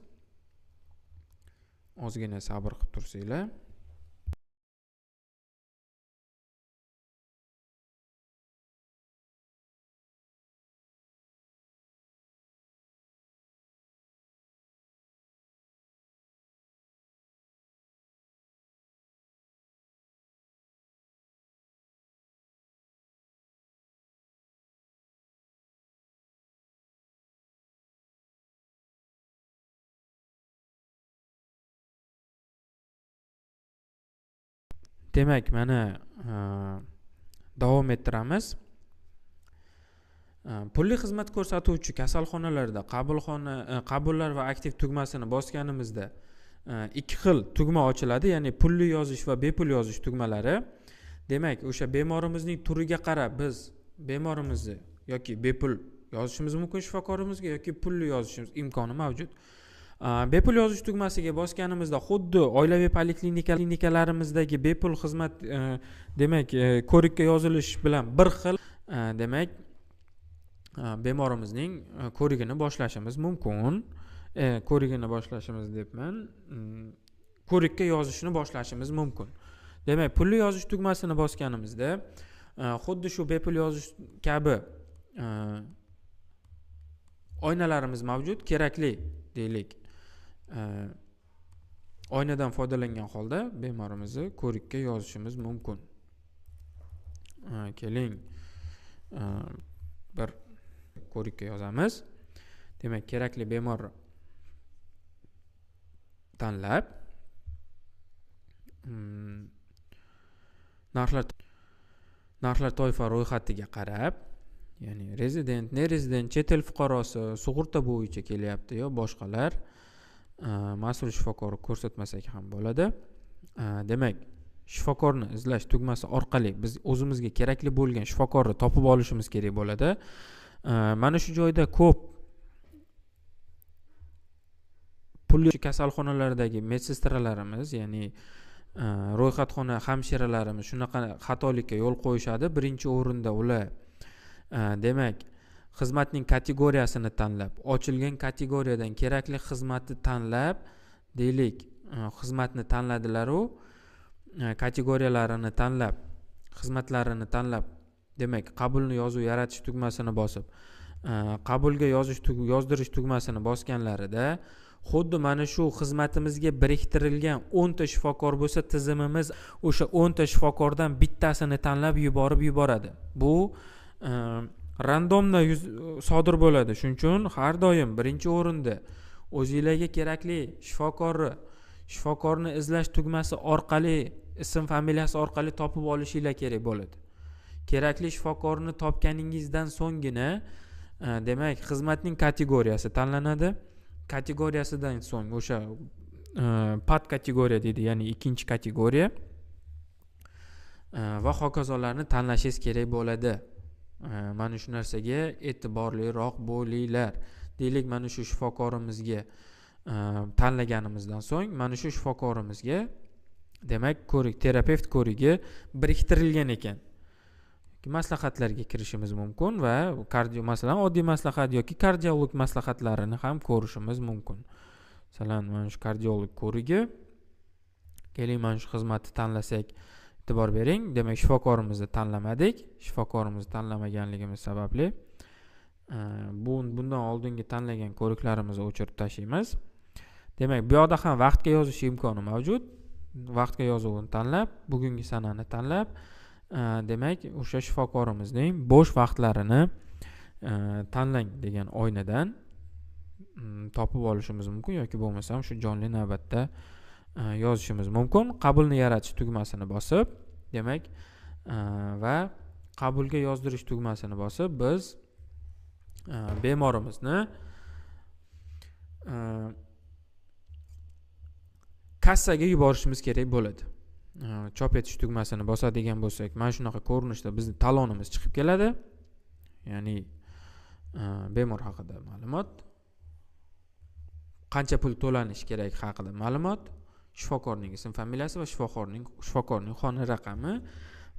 Speaker 1: Ozgina sabr qilib tursanglar. Demak, mana davom ettiramiz. Pulli xizmat ko'rsatuvchi kasalxonalarda qabullar va aktiv tugmasini bosganimizda ikki xil tugma ochiladi, ya'ni pulli yozish va bepul yozish tugmalari. Demak, o'sha bemorimizning turiga qarab biz bemorimizni yoki bepul yozishimiz mumkin shifokorimizga yoki pulli yozishimiz imkoni mavjud. Bepul yozish tugmasiga bosganimizda xuddi oilaviy poliklinikalarimizdagi bepul xizmat demak ko'rikka yozilish bilan bir xil demak bemorimizning ko'rigini boshlashimiz mumkin. Ko'rigini boshlashimiz debman. Ko'rikka yozishni boshlashimiz mumkin. Demak, pulli yozish tugmasini bosganimizda xuddi shu bepul yozish kabi oynalarimiz mavjud. Kerakli deylik oynadan foydalangan holda bemorimizni ko'rikka yozishimiz mumkin. Keling bir ko'rikka yozamiz. Demak, kerakli bemor tanlab narxlar toifa ro'yxatiga qarab, ya'ni rezident, nerezident, chet el fuqarosi, sug'urta bo'yicha kelyapti yo boshqalar mas'ul shifokor ko'rsatmasak ham bo'ladi. Demak, shifokorni izlash tugmasi orqali biz o'zimizga kerakli bo'lgan shifokorni topib olishimiz kerak bo'ladi. Mana shu joyda ko'p pulli kasalxonalardagi medsestralarimiz, ya'ni ro'yxatxona hamshiralarimiz shunaqa xatolikka yo'l qo'yishadi. Birinchi o'rinda ular demak xizmatning kategoriyasini tanlab, ochilgan kategoriyadan kerakli xizmatni tanlab, deylik, xizmatni tanladilar-u, kategoriyalarini tanlab, xizmatlarini tanlab, demak, qabulni yozuv yaratish tugmasini bosib, qabulga yozdirish tugmasini bosganlarida xuddi mana shu xizmatimizga biriktirilgan 10 ta shifokor bo'lsa, tizimimiz o'sha 10 ta shifokordan bittasini tanlab yuboradi. Bu randomda sodir bo'ladi. Shuning uchun har doim birinchi o'rinda o'zingizlarga kerakli shifokorni izlash tugmasi orqali, ism familiyasi orqali topib olishinglar kerak bo'ladi. Kerakli shifokorni topganingizdan so'nggina demak xizmatning kategoriyasi tanlanadi. Kategoriyasidan so'ng o'sha pad kategoriya deydi, ya'ni ikkinchi kategoriya va hokazolarni tanlashingiz kerak bo'ladi. Mana shu narsaga e'tiborliroq bo'linglar. Deylik, mana shu shifokorimizga tanlaganimizdan so'ng mana shu shifokorimizga demak terapevt ko'rigi biriktirilgan ekan. Maslahatlarga kirishimiz mumkin va masalan oddiy maslahat yoki kardiolog maslahatlarini ham ko'rishimiz mumkin. Masalan, mana shu kardiolog ko'rigi, keling mana shu xizmatni tanlasak, e'tibor bering. Demak, shifokorimizni tanlamadik. Shifokorimizni tanlamaganligimiz sababli bundan oldingi tanlagan ko'riklarimizni o'chirib tashlaymiz. Demak, bu yoqda ham vaqtga yozish imkoni mavjud. Vaqtga yozuvini tanlab, bugungi sanani tanlab, demak, o'sha shifokorimizning bo'sh vaqtlarini tanlang degan oynadan topib olishimiz mumkin yoki bo'lmasam shu jonli navbatda yozishimiz mumkin. Qabulni yaratish tugmasini bosib, demak, va qabulga yozdirish tugmasini bosib biz bemorimizni kassaga yuborishimiz kerak bo'ladi. Chop etish tugmasini bosadigan bo'lsak, mana shunaqa ko'rinishda bizning talonimiz chiqib keladi. Ya'ni bemor haqida ma'lumot, qancha pul to'lanishi kerak haqida ma'lumot, shifokorning ism familiyasi va shifokorning xona raqami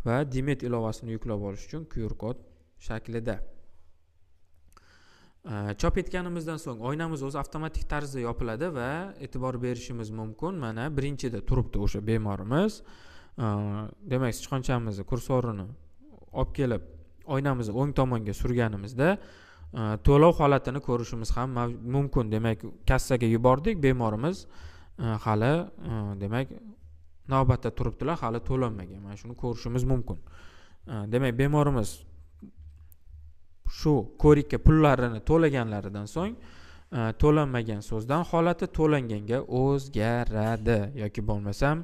Speaker 1: va Dimet ilovasini yuklab olish uchun QR kod shaklida. Chop etganimizdan so'ng oynamiz o'zi avtomatik tarzda yopiladi va e'tibor berishimiz mumkin. Mana birinchida turibdi o'sha bemorimiz. Demak, sichqonchamizni kursorini olib kelib oynamizni o'ng tomonga surganimizda to'lov holatini ko'rishimiz ham mumkin. Demak, kassaga yubordik, bemorimiz hali demak navbatda turibdilar, hali to'lanmagan. Mana shuni ko'rishimiz mumkin. Demak, bemorimiz shu ko'rikka pullarini to'laganlaridan so'ng to'lanmagan so'zdan holati to'langanga o'zgaradi yoki bo'lmasam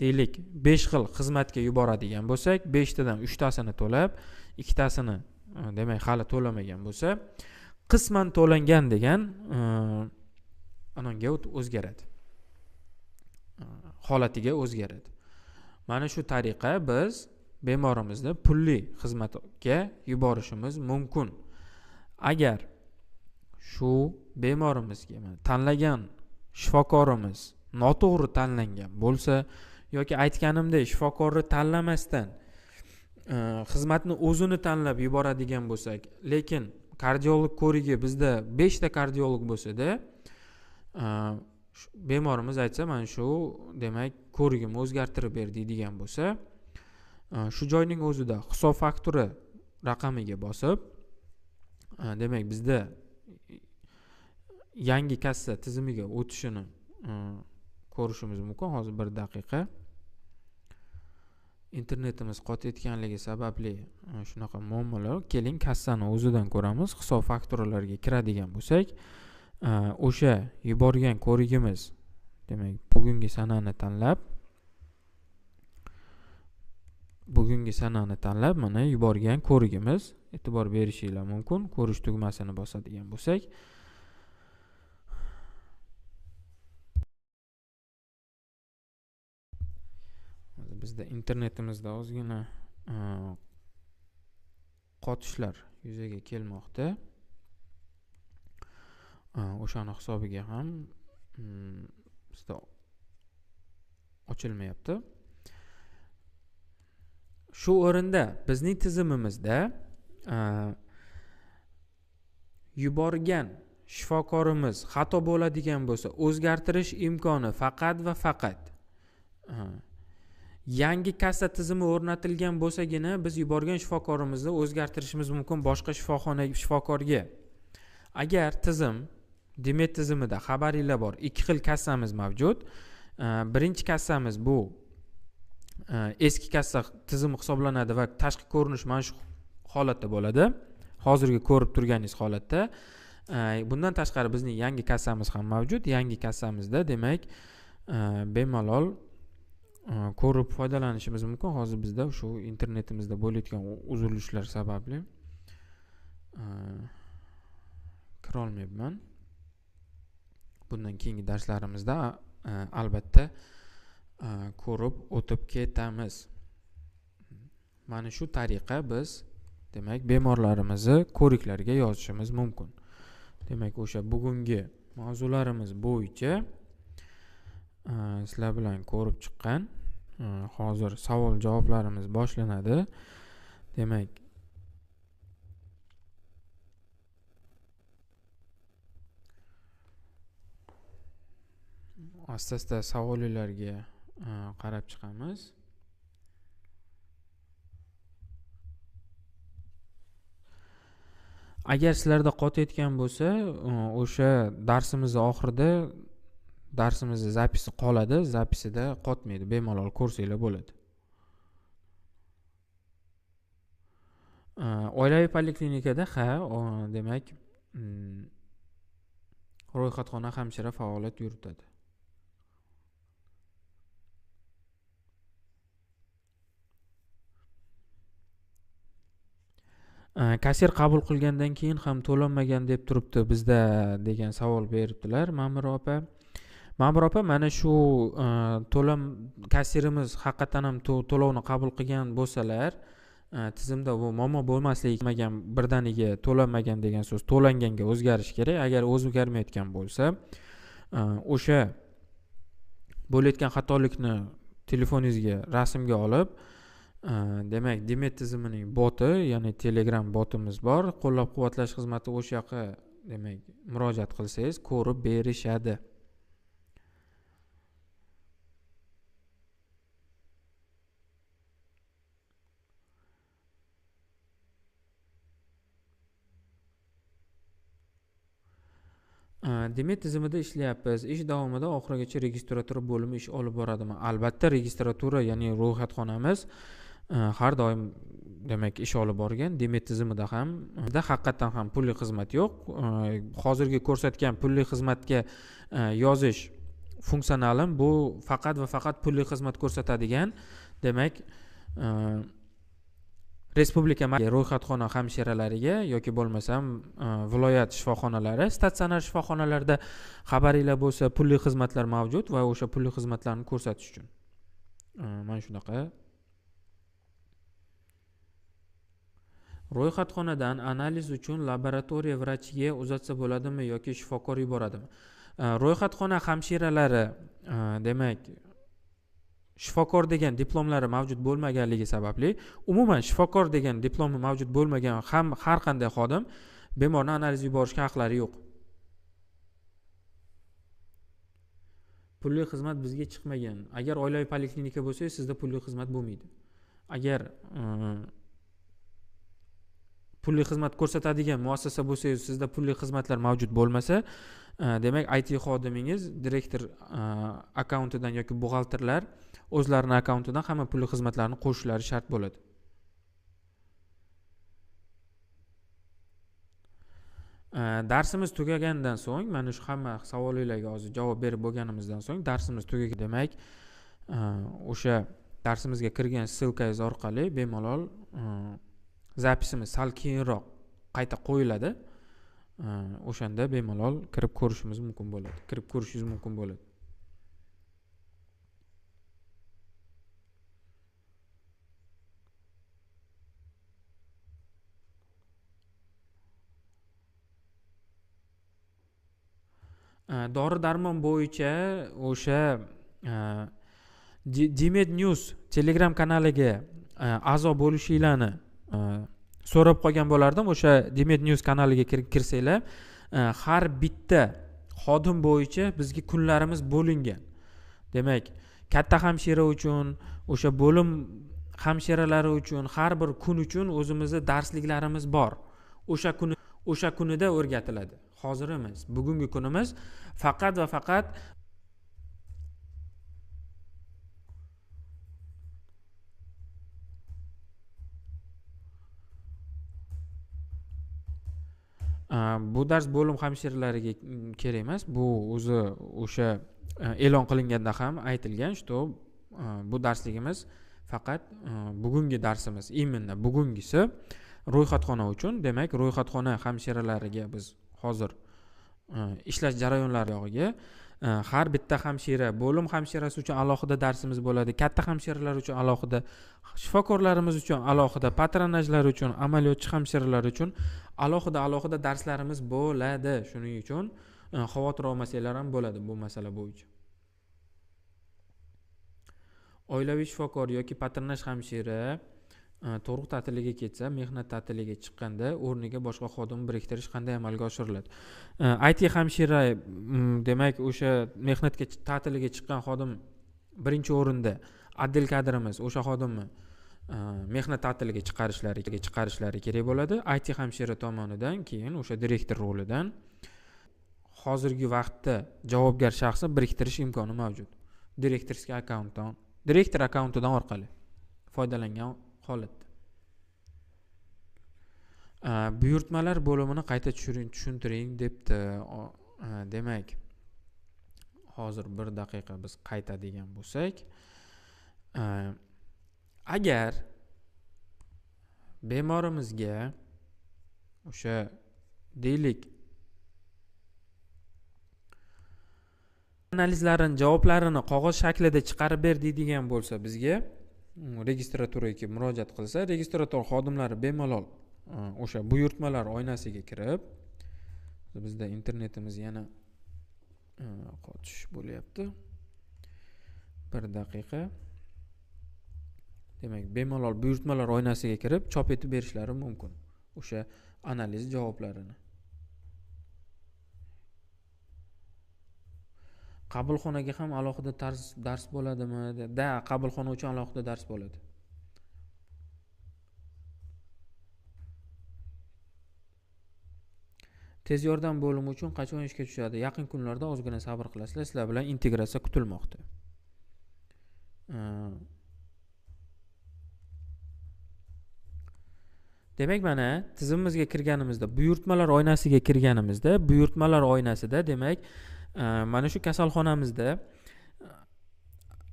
Speaker 1: deylik 5 xil xizmatga yuboradigan bo'lsak, 5 tadan 3 tasini to'lab, 2 tasini demak hali to'lamagan bo'lsa, qisman to'langan degan anonga o'zgaradi. Holatiga o'zgaradi. Mana shu tariqa biz bemorimizni pulli xizmatga yuborishimiz mumkin. Agar shu bemorimizga tanlagan shifokorimiz noto'g'ri tanlangan bo'lsa yoki aytganimdek shifokorni tanlamasdan xizmatni o'zini tanlab yuboradigan bo'lsak, lekin kardiolog ko'rigi bizda 5 ta kardiolog bo'lsa-da, bemorimiz aytsa, "Men shu, demak, ko'rigimni o'zgartirib ber" deydigan bo'lsa, shu joyning o'zida hisob faktura raqamiga bosib, demak, bizda yangi kassa tizimiga o'tishini ko'rishimiz mumkin. Hozir bir daqiqa. Internetimiz qotayotganligi sababli shunaqa muammolar. Keling, kassani o'zidan ko'ramiz. Hisob fakturalarga kiradigan bo'lsak, o'sha yuborgan ko'rigimiz, demak, bugungi sanani tanlab, mana yuborgan ko'rigimiz, e'tibor berishinglar mumkin. Ko'rish tugmasini bosadigan bo'lsak, bizda internetimizda ozgina qotishlar yuzaga kelmoqda. O'shani hisobiga ham bizda ochilmayapti. Shu o'rinda bizning tizimimizda yuborgan shifokorimiz xato bo'ladigan bo'lsa, o'zgartirish imkoni faqat va faqat yangi kassa tizimi o'rnatilgan bo'lsagina biz yuborgan shifokorimizni o'zgartirishimiz mumkin boshqa shifokorga. Agar Demet tizimida xabaringlar bor, 2 xil kassamiz mavjud. Birinchi kassamiz bu eski kassa tizimi hisoblanadi va tashqi ko'rinish mana shu holatda bo'ladi. Hozirgi ko'rib turganingiz holatda. Bundan tashqari bizning yangi kassamiz ham mavjud. Yangi kassamizda, demak, bemalol ko'rib foydalanishimiz mumkin. Hozir bizda shu internetimizda bo'layotgan uzilishlar sababli kira olmayapman. Bundan keyingi darslarimizda albatta ko'rib o'tib ketamiz. Mana shu tariqa biz, demak, bemorlarimizni ko'riklarga yozishimiz mumkin. Demak, o'sha bugungi mavzularimiz bo'yicha sizlar bilan ko'rib chiqqan. Hozir savol javoblarimiz boshlanadi. Demak, asta-asta savollarga qarab chiqamiz. Agar sizlarda qotayotgan bo'lsa, o'sha darsimiz oxirida darsimizni zapisi qoladi, zapisida qotmaydi, bemalol ko'rsanglar bo'ladi. Oilaviy poliklinikada demak, ro'yxatxona hamshira faoliyat yuritadi. Kassir qabul qilgandan keyin ham to'lanmagan deb turibdi bizda degan savol beribdilar Ma'mur opa. Ma'mur opa, mana shu kassirimiz haqiqatan ham to'lovni qabul qilgan bo'lsalar, tizimda bu muammo bo'lmasligi kerak. Birdaniga to'lanmagan degan so'z to'langanga o'zgarish kerak. Agar o'zgarmayotgan bo'lsa, o'sha bo'layotgan xatolikni telefoningizga rasmga olib, demak, Demet tizimining boti, ya'ni Telegram botimiz bor. Qo'llab-quvvatlash xizmati o'sha yoqqa, demak, murojaat qilsangiz ko'rib berishadi. Demet tizimida ishlayapmiz. Ish davomida oxirigacha registratura bo'limi ish olib boradimi? Albatta, registratura, ya'ni ro'yxatxonamiz har doim, demak, ish olib borgan. Demet tizimida ham haqiqatan ham pulli xizmat yo'q. Hozirgi ko'rsatgan pulli xizmatga yozish funksionalim bu faqat va faqat pulli xizmat ko'rsatadigan, demak, respublika ro'yxatxona hamshiralariga yoki bo'lmasam viloyat shifoxonalari, statsionar shifoxonalarda xabaringlar bo'lsa, pulli xizmatlar mavjud va o'sha pulli xizmatlarni ko'rsatish uchun mana shunaqa Ro'yxatxonadan analiz uchun laboratoriya vrachiga uzatsa bo'ladimi yoki shifokor yuboradimi? Ro'yxatxona hamshiralari demak shifokor degan diplomlari mavjud bo'lmaganligi sababli, umuman shifokor degan diplomi mavjud bo'lmagan har qanday xodim bemorni analiz yuborishga haqlari yo'q. Pulli xizmat bizga chiqmagan. Agar oilaviy poliklinika bo'lsa, sizda pulli xizmat bo'lmaydi. Agar pulli xizmat ko'rsatadigan muassasa bo'lsa, sizda pulli xizmatlar mavjud bo'lmasa, demak IT xodimingiz direktor akkauntidan yoki buxgalterlar o'zlarining akkauntidan hamma pulli xizmatlarni qo'shishlari shart bo'ladi. Darsimiz tugagandan so'ng, mana shu hamma savollarga hozir javob berib bo'lganimizdan so'ng darsimiz tugagan, demak o'sha darsimizga kirgan ssilkangiz orqali bemalol zapisimiz sal keyinroq qayta qo'yiladi. O'shanda bemalol kirib ko'rishingiz mumkin bo'ladi. Dori darmon bo'yicha o'sha Dmed News Telegram kanaliga a'zo bo'lishinglarni so'rab qolgan bo'lardim. O'sha Dmed News kanaliga kirsanglar, har bitta xodim bo'yicha bizga kunlarimiz bo'lingan. Demak, katta hamshira uchun, o'sha bo'lim hamshiralari uchun har bir kun uchun o'zimizning darsliklarimiz bor. O'sha kunida o'rgatiladi. Hozir emas. Bugungi kunimiz faqat va faqat bu dars bo'lim hamshiralariga kerak emas. Bu o'zi o'sha e'lon qilinganda ham aytilgan, что bu darsligimiz faqat bugungi darsimiz, именно bugungisi ro'yxatxona uchun. Demak, ro'yxatxona hamshiralariga biz hozir ishlash jarayonlariga har bitta hamshira, bo'lim hamshirasi uchun alohida darsimiz bo'ladi. Katta hamshiralar uchun alohida, shifokorlarimiz uchun alohida, patronajlar uchun, amaliyotchi hamshiralar uchun alohida darslarimiz bo'ladi. Shuning uchun xavotir olmasanglar ham bo'ladi bu masala bo'yicha. Oilaviy shifokor yoki patronaj hamshira tug'ruq ta'tiliga ketsa, mehnat ta'tiliga chiqqanda o'rniga boshqa xodim biriktirish qanday amalga oshiriladi? IT hamshira, demak, o'sha mehnatga ta'tiliga chiqqan xodim birinchi o'rinda отдел kadrimiz o'sha xodimni mehnat ta'tiliga chiqarishlari kerak bo'ladi. IT hamshira tomonidan keyin o'sha direktor rolidan hozirgi vaqtda javobgar shaxsni biriktirish imkoni mavjud. Direktor akkauntidan orqali foydalangan holatda. Buyurtmalar bo'limini qayta tushuntiring debdi. Demak, hozir 1 daqiqa biz qaytadigan bo'lsak, agar bemorimizga o'sha deylik analizlarning javoblarini qog'oz shaklida chiqarib ber deydigan bo'lsa, bizga registraturaga murojaat qilsa, registrator xodimlari bemalol o'sha buyurtmalar oynasiga kirib, bizda internetimiz yana qotish bo'lyapti. 1 daqiqa. Demak, bemalol buyurtmalar oynasiga kirib chop etib berishlari mumkin o'sha analiz javoblarini. Qabulxonaga ham alohida dars bo'ladimi? Qabulxona uchun alohida dars bo'ladi. Tez yordam bo'limi uchun qachon ishga tushadi? Yaqin kunlarda ozgina sabr qilasizlar. Sizlar bilan integratsiya kutilmoqda. Demak, mana tizimimizga kirganimizda, buyurtmalar oynasiga kirganimizda, buyurtmalar oynasida demak, mana shu kasalxonamizda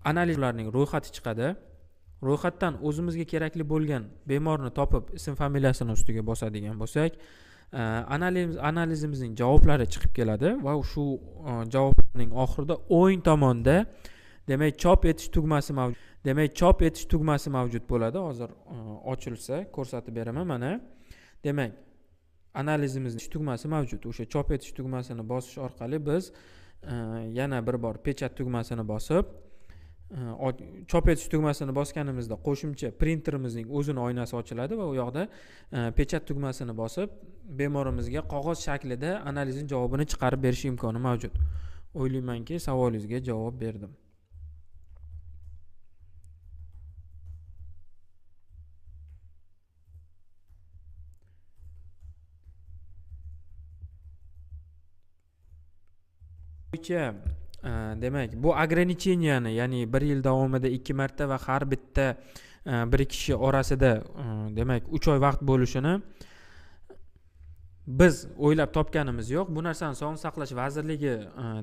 Speaker 1: analizlarning ro'yxati chiqadi. Ro'yxatdan o'zimizga kerakli bo'lgan bemorni topib, ism familiyasini ustiga bosadigan bo'lsak, analizimizning javoblari chiqib keladi va shu javoblarning oxirida o'ng tomonda demak chop etish tugmasi mavjud. Bo'ladi. Hozir ochilsa ko'rsatib beraman. Mana Demak, analizimizning tugmasi mavjud. O'sha chop etish tugmasini bosish orqali biz yana bir bor pechat tugmasini bosib, chop etish tugmasini bosganimizda qo'shimcha printerimizning o'zini oynasi ochiladi va u yoqda pechat tugmasini bosib, bemorimizga qog'oz shaklida analizning javobini chiqarib berish imkoni mavjud. O'ylaymanki, savolingizga javob berdim. Demak, bu ограниченияni, ya'ni 1 yil davomida 2 marta va har bitta bir kishi orasida demak 3 oy vaqt bo'lishini biz o'ylab topganimiz yo'q. Bu narsani Sog'liqni saqlash vazirligi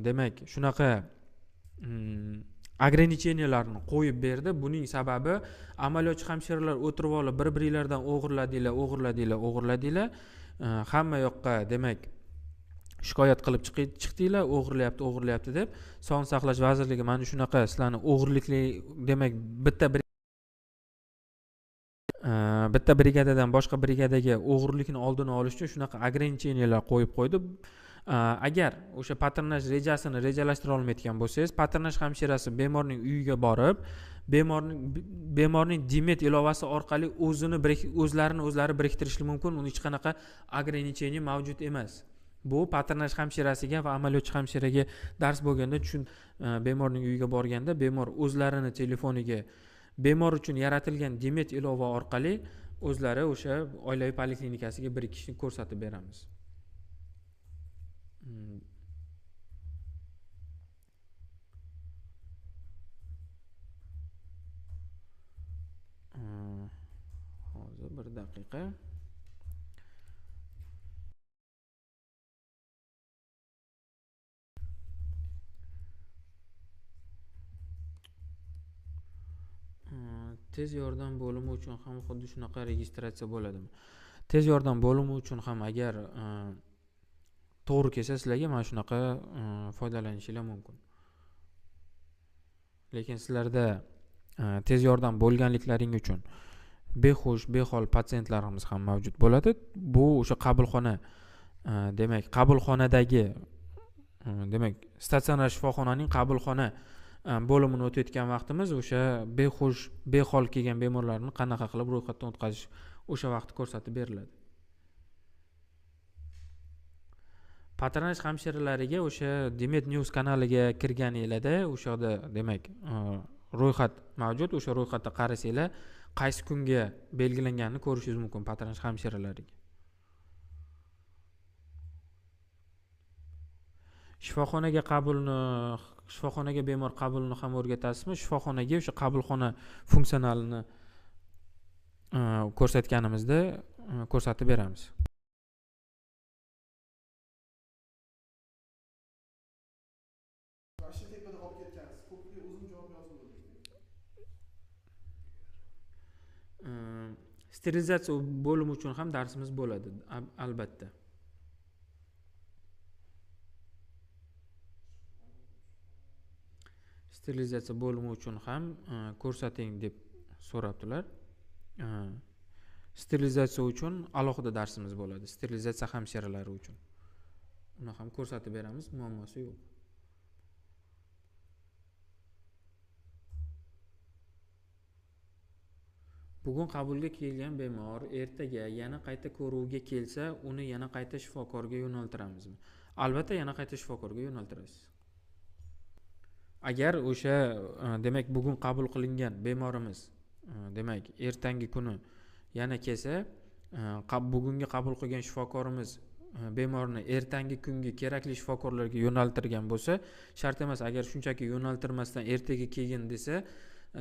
Speaker 1: demak shunaqa ограниченияларni qo'yib berdi. Buning sababi amaliyotchi hamshiralar o'tirib olib bir-biringlardan o'g'irladinglar. Hamma yoqqa demak shikoyat qilib chiqdinglar, o'g'irlayapti deb. Sog'liqni saqlash vazirligi mana shunaqa sizlarni o'g'irlikli demak bitta brigadadan boshqa brigadaga o'g'irlikni oldini olish uchun shunaqa ограничениялар qo'yib qo'ydi. Agar o'sha patronaj rejasini rejalashtira olmayotgan bo'lsangiz, patronaj hamshirasi bemorning uyiga borib, bemorning Dimet ilovasi orqali o'zlari biriktirishi mumkin. Uni hech qanaqa ограничение mavjud emas. Bu patronaj hamshirasiga va amaliyotchi hamshiraga dars bo'lganda bemorning uyiga borganda bemor o'zlarini telefoniga bemor uchun yaratilgan Dimet ilova orqali o'zlari o'sha oilaviy poliklinikasiga bir kishini ko'rsatib beramiz. Hozir bir daqiqa. Tez yordam bo'limi uchun ham xuddi shunaqa registratsiya bo'ladimi? Tez yordam bo'limi uchun ham agar to'g'ri kelsa sizlarga mana shunaqa foydalanishingiz mumkin. Lekin sizlarda tez yordam bo'lganliklaring uchun behush, behol patsientlarimiz ham mavjud bo'ladi. Bu o'sha qabulxona demak qabulxonadagi demak statsionar shifoxonaning qabulxona bo'limini o'tayotgan vaqtimiz o'sha behush, behol kelgan bemorlarni qanaqa qilib ro'yxatdan o'tkazish o'sha vaqt ko'rsatib beriladi. Patronaj hamshiralariga o'sha Dimet News kanaliga kirganinglarda o'sha yerda demak ro'yxat mavjud. O'sha ro'yxatda qarasanglar, qaysi kunga belgilanganini ko'rishingiz mumkin patronaj hamshiralariga. Shifoxonaga bemor qabulini ham o'rgatasizmi? Shifoxonaga o'sha qabulxona funksionalini ko'rsatganimizda ko'rsatib beramiz. Sterilizatsiya bo'limi uchun ham darsimiz bo'ladi, albatta. Sterilizatsiya bo'limi uchun ham ko'rsating deb so'rabdilar. Sterilizatsiya uchun alohida darsimiz bo'ladi. Sterilizatsiya hamshiralari uchun. Uni ham ko'rsatib beramiz, muammosi yo'q. Bugun qabulga kelgan bemor ertaga yana qayta ko'ruvga kelsa, uni yana qayta shifokorga yo'naltiramizmi? Albatta, yana qayta shifokorga yo'naltirasiz. Agar o'sha demak bugun qabul qilingan bemorimiz demak ertangi kuni yana kelsa, bugungi qabul qilgan shifokorimiz bemorni ertangi kungi kerakli shifokorlarga yo'naltirgan bo'lsa, shart emas. Agar shunchaki yo'naltirmasdan ertaga kelgin desa,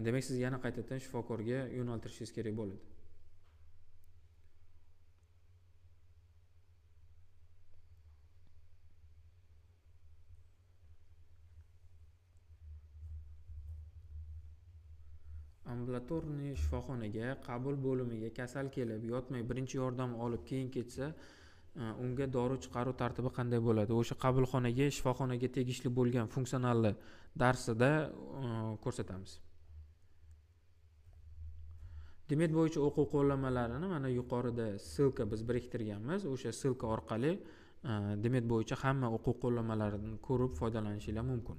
Speaker 1: demak siz yana qaytadan shifokorga yo'naltirishingiz kerak bo'ladi. Ambulatorniy shifoxonaga, qabul bo'limiga kasal kelib, yotmay birinchi yordam olib keyin ketsa, unga dori chiqaruv tartibi qanday bo'ladi? O'sha qabulxonaga, shifoxonaga tegishli bo'lgan funksionalli darsida ko'rsatamiz. demet bo'yicha o'quv qo'llanmalarini mana yuqorida ssilka biz biriktirganmiz. O'sha ssilka orqali demet bo'yicha hamma o'quv qo'llanmalarini ko'rib foydalanishingiz mumkin.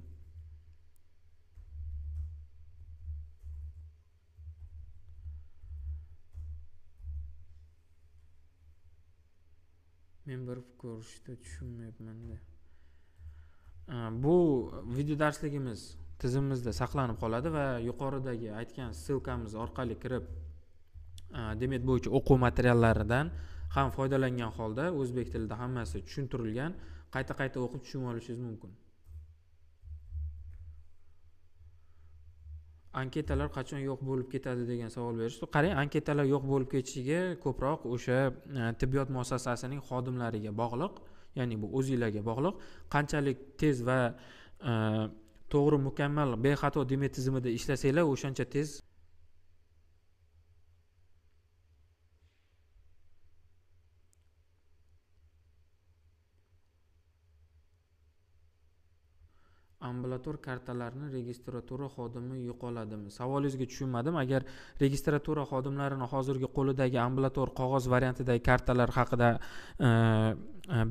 Speaker 1: Men bir ko'rishda tushunmayapman-da. Bu video darsligimiz tizimimizda saqlanib qoladi va yuqoridagi aytgan ssilkamiz orqali kirib demet bo'yicha o'quv materiallaridan ham foydalangan holda o'zbek tilida hammasi tushuntirilgan, qayta o'qib tushunib olishingiz mumkin. Anketalar qachon yo'q bo'lib ketadi degan savol berishdi. Qarang, anketalar yo'q bo'lib ketishiga ko'proq o'sha tibbiyot muassasasining xodimlariga bog'liq, ya'ni bu o'zingizlarga bog'liq. Qanchalik tez va to'g'ri, mukammal, bexato demet tizimida ishlasanglar, o'shancha tez ambulator kartalarni registratura xodimi yo'qoladimi? Savolingizga tushunmadim. Agar registratura xodimlarini hozirgi qo'lidagi ambulator qog'oz variantidagi kartalar haqida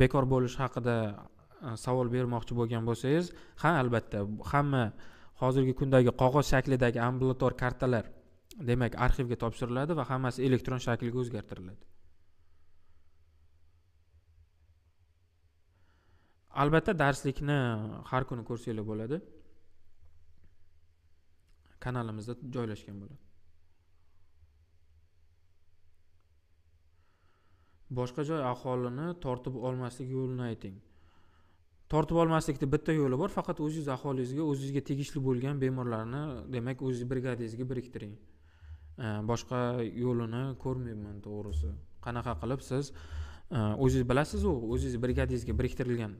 Speaker 1: bekor bo'lishi haqida savol bermoqchi bo'lgan bo'lsangiz, ha, albatta, hamma hozirgi kundagi qog'oz shaklidagi ambulator kartalar demak arxivga topshiriladi va hammasi elektron shaklga o'zgartiriladi. Albatta, darslikni har kuni ko'rsanglar bo'ladi. Kanalimizda joylashgan bo'ladi. Boshqa joy aholini tortib olmaslik yo'lini ayting. Tortib olmaslikning bitta yo'li bor, faqat o'zingiz aholingizga, o'zingizga tegishli bo'lgan bemorlarni, demak, o'zingiz brigadangizga biriktiring. Boshqa yo'lini ko'rmayman, to'g'risi. Qanaqa qilib siz o'zingiz bilasiz-ku, o'zingiz brigadangizga biriktirilgan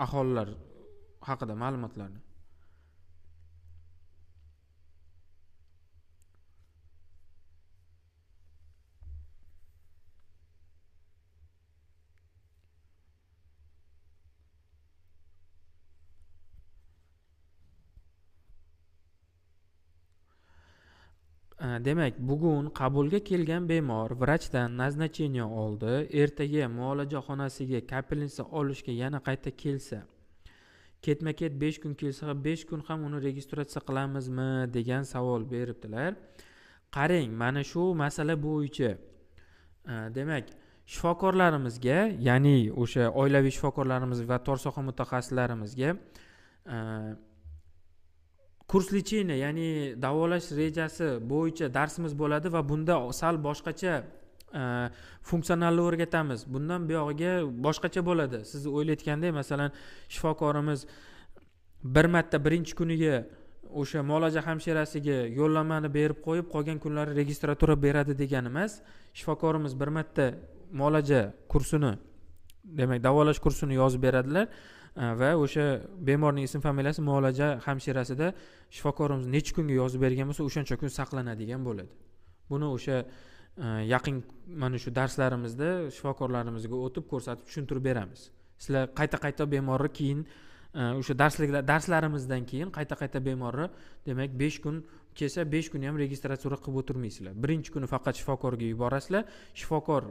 Speaker 1: aholilar haqida ma'lumotlarni. Demak, bugun qabulga kelgan bemor vrachdan назначение oldi, ertaga muolaja xonasiga kapelnitsa olishga yana qayta kelsa, ketma-ket 5 kun kelsa, 5 kun ham uni registratsiya qilamizmi degan savol beribdilar. Qarang, mana shu masala bo'yicha demak, shifokorlarimizga, ya'ni o'sha oilaviy shifokorlarimiz va tor soha mutaxassislarimizga kurs lechения, ya'ni davolash rejasi bo'yicha darsimiz bo'ladi va bunda sal boshqacha funksionalni o'rgatamiz. Bundan buyog'iga boshqacha bo'ladi. Siz o'ylayotgandek, masalan, shifokorimiz bir marta birinchi kuniga o'sha muolaja hamshirasiga yo'llanmani berib qo'yib, qolgan kunlari registratura beradi degani emas. Shifokorimiz bir marta muolaja kursini, demak, davolash kursini yozib beradilar va o'sha bemorning ism familiyasi muolaja hamshirasida shifokorimiz necha kunga yozib bergan bo'lsa, o'shancha kun saqlanadigan bo'ladi. Buni o'sha yaqin mana shu darslarimizda shifokorlarimizga o'tib ko'rsatib tushuntirib beramiz. Sizlar qayta bemorni keyin o'sha darslarimizdan keyin qayta bemorni, demak, 5 kun kelsa 5 kun ham registratura qilib o'tirmaysizlar. Birinchi kuni faqat shifokorga yuborasizlar. Shifokor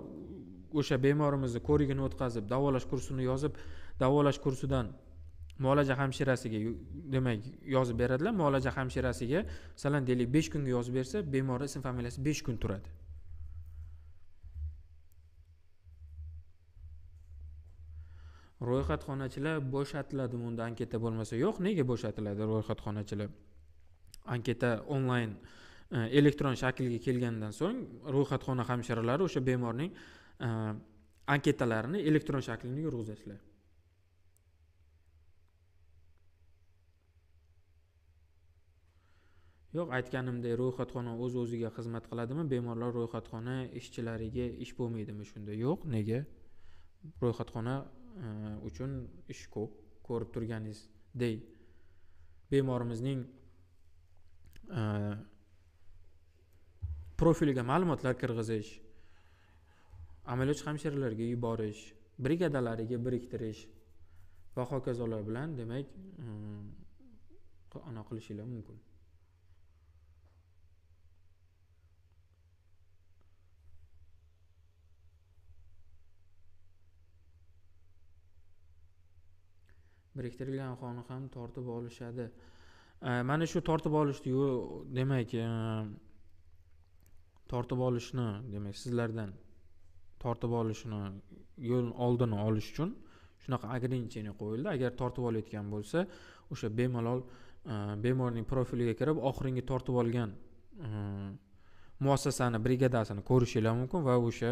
Speaker 1: o'sha bemorimizni ko'rigini o'tkazib, davolash kursini yozib, davolash kursidan muolaja hamshirasiga, demak, yozib beradilar. Muolaja hamshirasiga, masalan, deylik 5 kunga yozib bersa, bemorning ism familiyasi 5 kun turadi. Ro'yxatxonachilar bo'shatiladimi unda anketa bo'lmasa? Yo'q, nega bo'shatiladi ro'yxatxonachilar? Anketa onlayn elektron shaklga kelgandan so'ng ro'yxatxona hamshiralari o'sha bemorning anketalarini elektron shaklga yurg'izadilar. Yo'q, aytganimdek, ro'yxatxona o'z-o'ziga xizmat qiladimi? Bemorlar ro'yxatxona ishchilariga ish bo'lmaydimi shunda? Yo'q, nega? Ro'yxatxona uchun ish ko'p. Ko'rib turganingizdek, bemorimizning profiliga ma'lumotlar kirg'izish, amaliyotchi hamshiralarga yuborish, brigadalariga biriktirish va hokazolar bilan, demak, ana qilishingiz mumkin. biriktirilgan ahvolni ham tortib olishadi. Mana shu tortib olishni demak tortib olishni demak sizlardan tortib olishni yo'l oldini olish uchun shunaqa ограничение qo'yildi. Agar tortib olayotgan bo'lsa, o'sha bemalol bemorning profiliga kirib, oxirgi tortib olgan muassasani, brigadasini ko'rishingiz mumkin va o'sha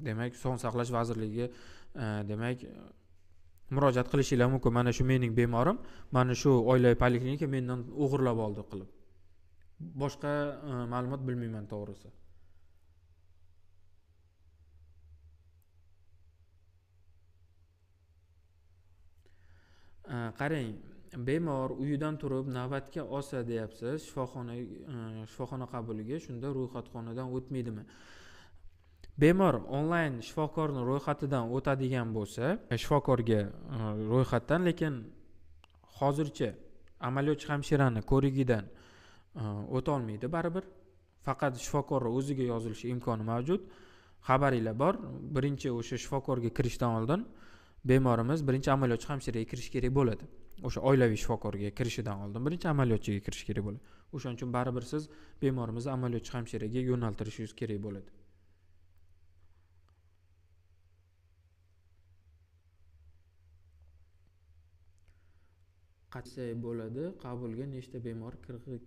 Speaker 1: demak Sog'liqni saqlash vazirligiga demak murojaat qilishingiz mumkin. Mana shu mening bemorim, mana shu oilaviy poliklinika mendan o'g'irlab oldi qilib. Boshqa ma'lumot bilmayman to'g'risi. Qarang, bemor uyidan turib navbatga olsa deyapsiz, shifoxona qabuliga, shunda ro'yxatxonadan o'tmaydimi? Bemor onlayn shifokorning ro'yxatidan o'tadigan bo'lsa, shifokorga ro'yxatdan, lekin hozircha amaliyotchi hamshirani ko'rigidan o'ta olmaydi baribir. Faqat shifokor o'ziga yozilishi imkoni mavjud. Xabaringlar bor. Birinchi o'sha shifokorga kirishdan oldin bemorimiz birinchi amaliyotchi hamshiraga kirish kerak bo'ladi. O'sha oilaviy shifokorga kirishidan oldin birinchi amaliyotchiga kirish kerak bo'ladi. O'shaning uchun baribir siz bemorimizni amaliyotchi hamshiraga yo'naltirishingiz kerak bo'ladi. Qancha bo'ladi qabulga nechta bemor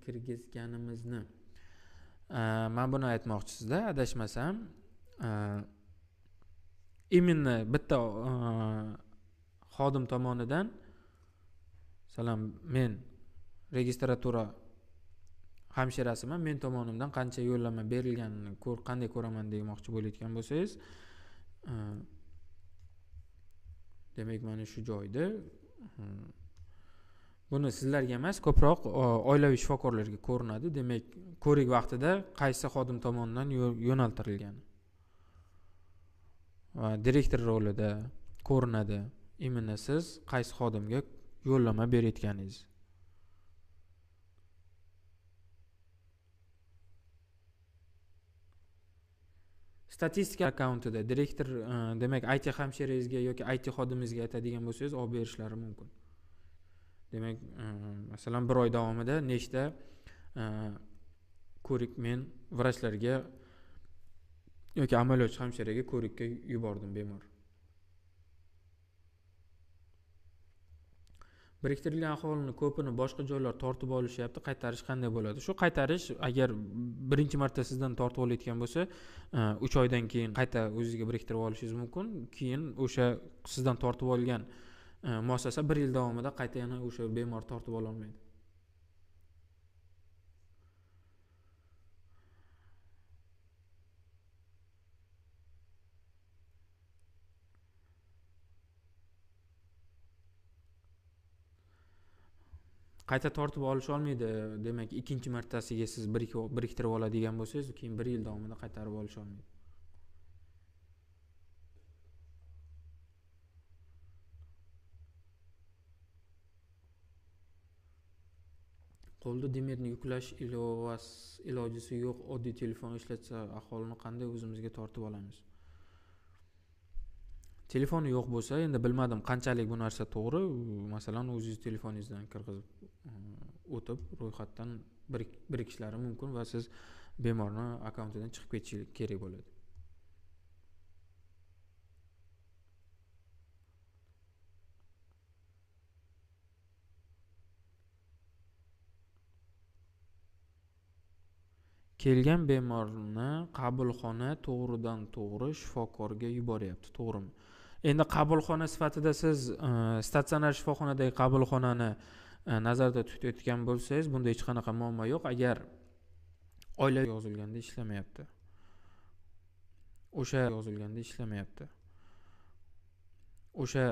Speaker 1: kirgizganimizni? Men buni aytmoqchisizda, adashmasam, именно bitta xodim tomonidan salom, men registratura hamshirasiman, men tomonimdan qancha yo'llanma berilganini qanday ko'raman demoqchi bo'layotgan bo'lsangiz, demak mana shu joyda buni sizlarga emas, ko'proq oilaviy shifokorlarga ko'rinadi. Demak, ko'rik vaqtida qaysi xodim tomonidan yo'naltirilgan va direktor rolida ko'rinadi. Imенно siz qaysi xodimga yo'llanma berayotganingiz. Statistika akkauntida direktor demak IT hamshirangizga yoki IT xodimingizga aytadigan bo'lsangiz, olib berishlari mumkin. Demak, masalan, bir oy davomida nechta ko'rik men vrachlarga yoki amaliyotchi hamshiraga ko'rikka yubordim bemor. Biriktirilgan aholini ko'pini boshqa joylar tortib olishyapti. Qaytarish qanday bo'ladi? Shu qaytarish agar birinchi marta sizdan tortib olayotgan bo'lsa, 3 oydan keyin qayta o'zingizga biriktirib olishingiz mumkin. Keyin o'sha sizdan tortib olgan muassasa 1 yil davomida qayta yana o'sha bemor tortib ola olmaydi. Qayta tortib olish olmaydi. Demak, ikkinchi martasiga siz biriktirib oladigan bo'lsangiz, keyin 1 yil davomida qaytarib olish olmaydi. Qo'lda dimerni yuklash ilojisi yo'q. Oddiy telefon ishlatsa aholini qanday o'zimizga tortib olamiz? Telefoni yo'q bo'lsa, endi bilmadim qanchalik bu narsa to'g'ri. Masalan, o'zingiz telefoningizdan kirgizib o'tib ro'yxatdan birikishlari mumkin va siz bemorning akkauntidan chiqib ketishingiz kerak bo'ladi. Kelgan bemorni qabulxona to'g'ridan to'g'ri shifokorga yuboryapti, to'g'rimi? Endi qabulxona sifatida siz statsionar shifoxonadagi qabulxonani nazarda tutayotgan bo'lsangiz, bunda hech qanaqa muammo yo'q. Agar oila yozilganda ishlamayapti. O'sha yozilganda ishlamayapti. O'sha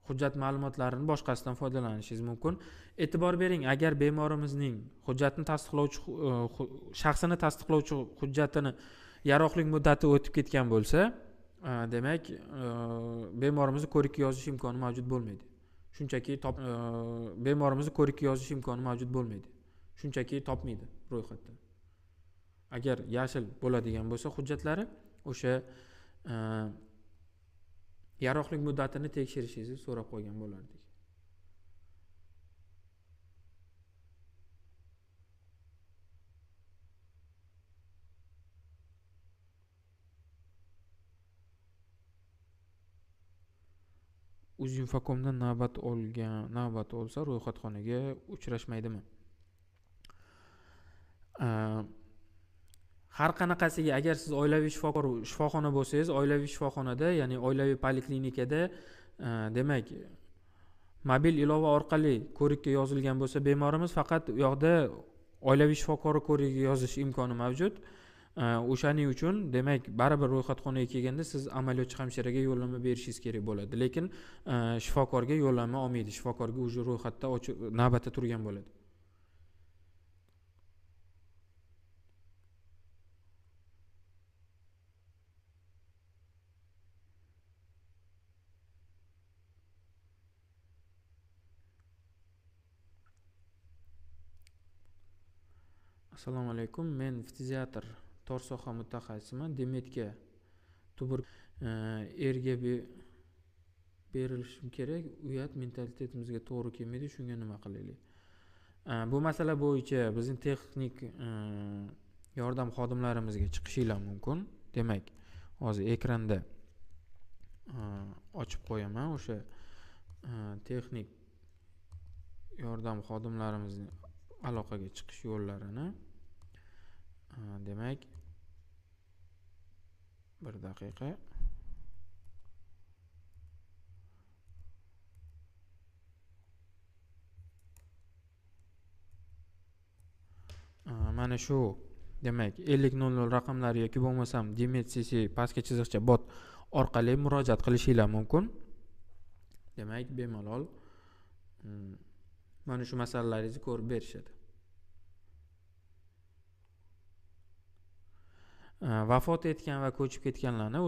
Speaker 1: hujjat ma'lumotlarini boshqasidan foydalanishingiz mumkin. E'tibor bering, agar bemorimizning hujjatni tasdiqlovchi shaxsini tasdiqlovchi hujjatini yaroqlilik muddati o'tib ketgan bo'lsa, demak, bemorimizni ko'rikka yozish imkoni mavjud bo'lmaydi. Shunchaki bemorimizni ko'rikka yozish imkoni mavjud bo'lmaydi. Shunchaki topmaydi ro'yxatdan. Agar yashil bo'ladigan bo'lsa hujjatlari, o'sha Yaroqlilik muddatini tekshirishingizni so'rab qo'ygan bo'lardik. Uzinfocomdan navbat olsa ro'yxatxonaga uchrashmaydimi? Har qanaqasiga agar siz oilaviy shifoxona bo'lsangiz, oilaviy shifoxonada, ya'ni oilaviy poliklinikada demak mobil ilova orqali ko'rikka yozilgan bo'lsa bemorimiz, faqat u yoqda oilaviy shifokori ko'rigiga yozish imkoni mavjud. O'shaning uchun demak baribir ro'yxatxonaga kelganda siz amaliyotchi hamshiraga yo'llanma berishingiz kerak bo'ladi, lekin shifokorga yo'llanma olmaydi. Shifokorga уже ro'yxatda navbatda turgan bo'ladi. Assalomu alaykum. Men fiziatr, tor soha mutaxassisiman. Demetga erga berilishim kerak. Uyat mentalitetimizga to'g'ri kelmaydi. Shunga nima qilaylik? Bu masala bo'yicha bizning texnik yordam xodimlarimizga chiqishinglar mumkin. Demak, hozir ekranda ochib qo'yaman o'sha texnik yordam xodimlarimizning aloqaga chiqish yo'llarini. Demak, bir daqiqa. Mana shu demak 5000 raqamlari yoki bo'lmasam Demet CC pastga chiziqcha bot orqali murojaat qilishinglar mumkin. Demak, bemalol mana shu masalalaringizni ko'rib berishadi. Vafot etgan va ko'chib ketganlarni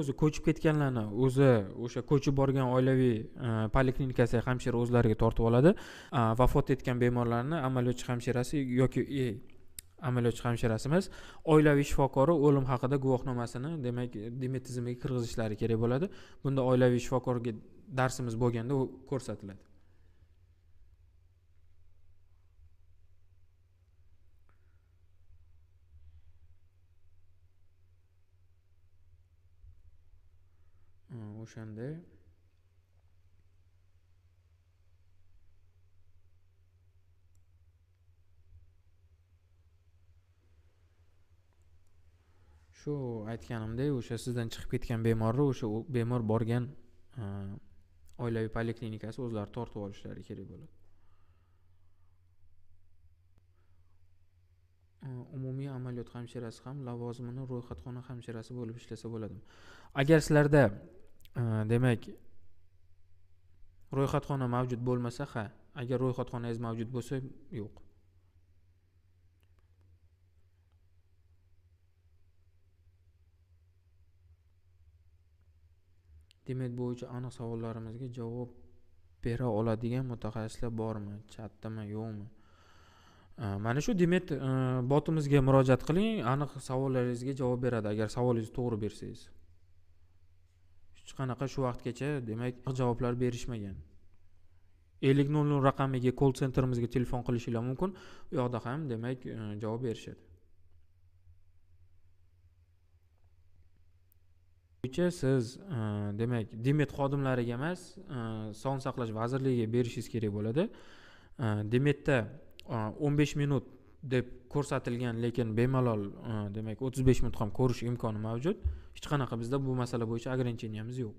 Speaker 1: o'sha ko'chib borgan oilaviy poliklinikasiga hamshira o'zlariga tortib oladi. Vafot etgan bemorlarni amaliyotchi hamshirasi yoki amaliyotchi hamshirasi emas, oilaviy shifokori o'lim haqida guvohnomasini demak Demet tizimiga kirgizishlari kerak bo'ladi. Bunda oilaviy shifokorga darsimiz bo'lganda u ko'rsatiladi. O'shanda shu aytganimdek, o'sha sizdan chiqib ketgan bemorni o'sha bemor borgan oilaviy poliklinikasi o'zlari tortib olishlari kerak bo'ladi. Umumiy amaliyot hamshirasi ham lavozimini ro'yxatxona hamshirasi bo'lib ishlasa bo'ladimi? Agar sizlarda demak ro'yxatxona mavjud bo'lmasa, agar ro'yxatxonangiz mavjud bo'lsa, yo'q. Demet bo'yicha aniq savollarimizga javob bera oladigan mutaxassislar bormi? Chatdami, yo'qmi? Mana shu Demet botimizga murojaat qiling, aniq savollaringizga javob beradi agar savolingizni to'g'ri bersangiz. Hech qanaqa shu vaqtgacha demak javoblar berishmagan. 5000 raqamiga call centerimizga telefon qilishingiz mumkin. U yoqda ham demak javob berishadi. Siz demak Demet xodimlariga emas, Sog'liqni saqlash vazirligiga berishingiz kerak bo'ladi. Demetda 15 minut deb ko'rsatilgan, lekin bemalol demak 35 minut ham ko'rish imkoni mavjud. Hech qanaqa bizda bu masala bo'yicha ограничениямiz yo'q.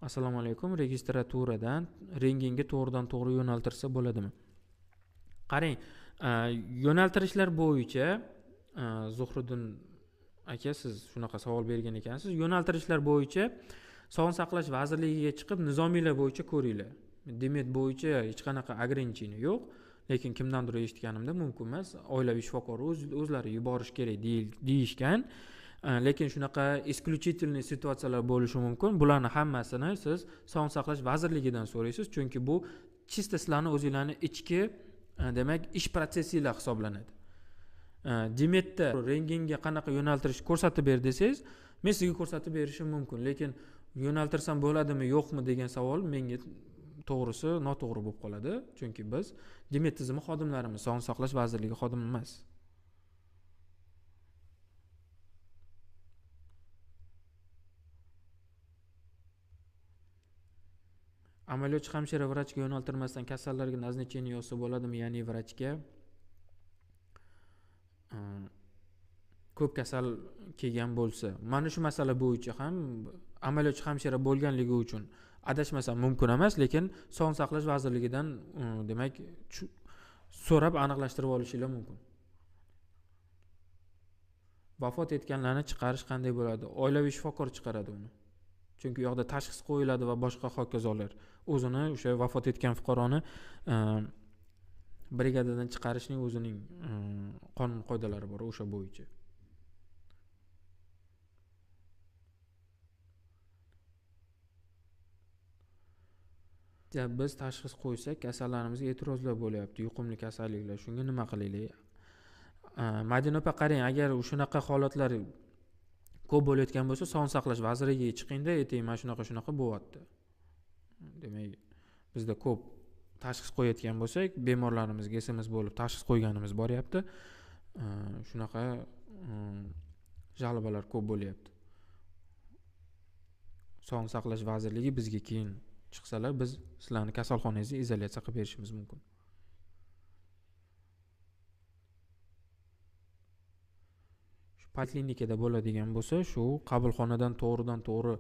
Speaker 1: Assalomu alaykum. Registraturadan rentgenga to'g'ridan-to'g'ri yo'naltirsa bo'ladimi? Qarang, yo'naltirishlar bo'yicha Zuhriddin aka, siz shunaqa savol bergan ekansiz. Yo'naltirishlar bo'yicha Sog'liqni saqlash vazirligiga chiqib nizomiylar bo'yicha ko'ringlar. Demet bo'yicha hech qanaqa ограничение yo'q, lekin kimdandir eshitganimda mumkin emas, oilaviy shifokor o'zlari yuborish kerak deyishgan. Lekin shunaqa исключительный situatsiyalar bo'lishi mumkin. Bularning hammasini siz Sog'liqni saqlash vazirligidan so'raysiz, chunki bu chista sizlarning o'zingizlarning ichki demak ish protsessinglar hisoblanadi. Demetda rentgenga qanaqa yo'naltirish ko'rsatib ber desangiz, men sizga ko'rsatib berishim mumkin, lekin yo'naltirsam bo'ladimi yo'qmi degan savol menga to'g'risi noto'g'ri bo'lib qoladi, chunki biz Demet tizimi xodimlarimiz, Sog'liqni saqlash vazirligi xodimi emas. Amaliyotchi hamshira vrachga yo'naltirmasdan kasallarga назначение yozsa bo'ladimi, ya'ni vrachga ko'p kasal kelgan bo'lsa, mana shu masala bo'yicha ham amaliyotchi hamshira bo'lganligi uchun adashmasam mumkin emas, lekin Sog'liqni saqlash vazirligidan demak so'rab aniqlashtirib olishinglar mumkin. Vafot etganlarni chiqarish qanday bo'ladi? Oilaviy shifokor chiqaradi uni. Chunki u yoqda tashxis qo'yiladi va boshqa hokazolar. O'zini o'sha vafot etgan fuqaroni brigadadan chiqarishning o'zining qonun qoidalari bor o'sha bo'yicha. Biz tashxis qo'ysak, kasallarimizga e'tirozlar bo'lyapti, yuqumli kasalliklar. Shunga nima qilaylik? Madina opa qarang, agar shunaqa holatlar ko'p bo'layotgan bo'lsa, Sog'liqni saqlash vaziriga chiqingda, ayting, mana shunaqa bo'lyapti. Demak, bizda ko'p tashxis qo'yayotgan bo'lsak, bemorlarimizga SMS bo'lib tashxis qo'yganimiz boryapti. Shunaqa jalbalar ko'p bo'lyapti. Sog'liqni saqlash vazirligi bizga keyin chiqsalar, biz sizlarni kasalxonangizga izolyatsiya qilib berishimiz mumkin. Shu poliklinikada bo'ladigan bo'lsa, shu qabulxonadan to'g'ridan-to'g'ri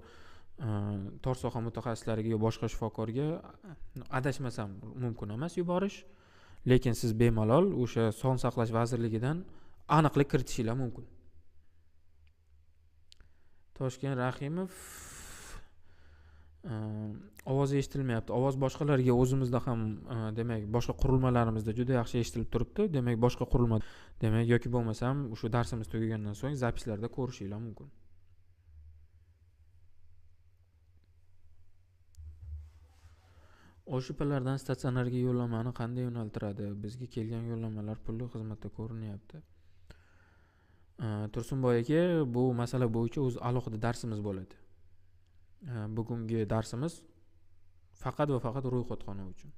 Speaker 1: tor soha mutaxassislariga yo boshqa shifokorga adashmasam mumkin emas yuborish, lekin siz bemalol o'sha Sog'liqni saqlash vazirligidan aniqlik kiritishinglar mumkin. Toshkent Rahimov ovozi eshitilmayapti. Ovoz boshqalarga o'zimizda ham demak boshqa qurilmalarimizda juda yaxshi eshitilib turibdi. Demak boshqa qurilma demak yoki bo'lmasam shu darsimiz tugagandan so'ng zapislarda ko'rishinglar mumkin. OSHPlardan statsionarga yo'llanmani qanday yo'naltiradi? Bizga kelgan yo'llanmalar pulli xizmatda ko'rinyapti. Tursunboy aka, bu masala bo'yicha o'z alohida darsimiz bo'ladi. Bugungi darsimiz faqat va faqat ro'yxatxona uchun.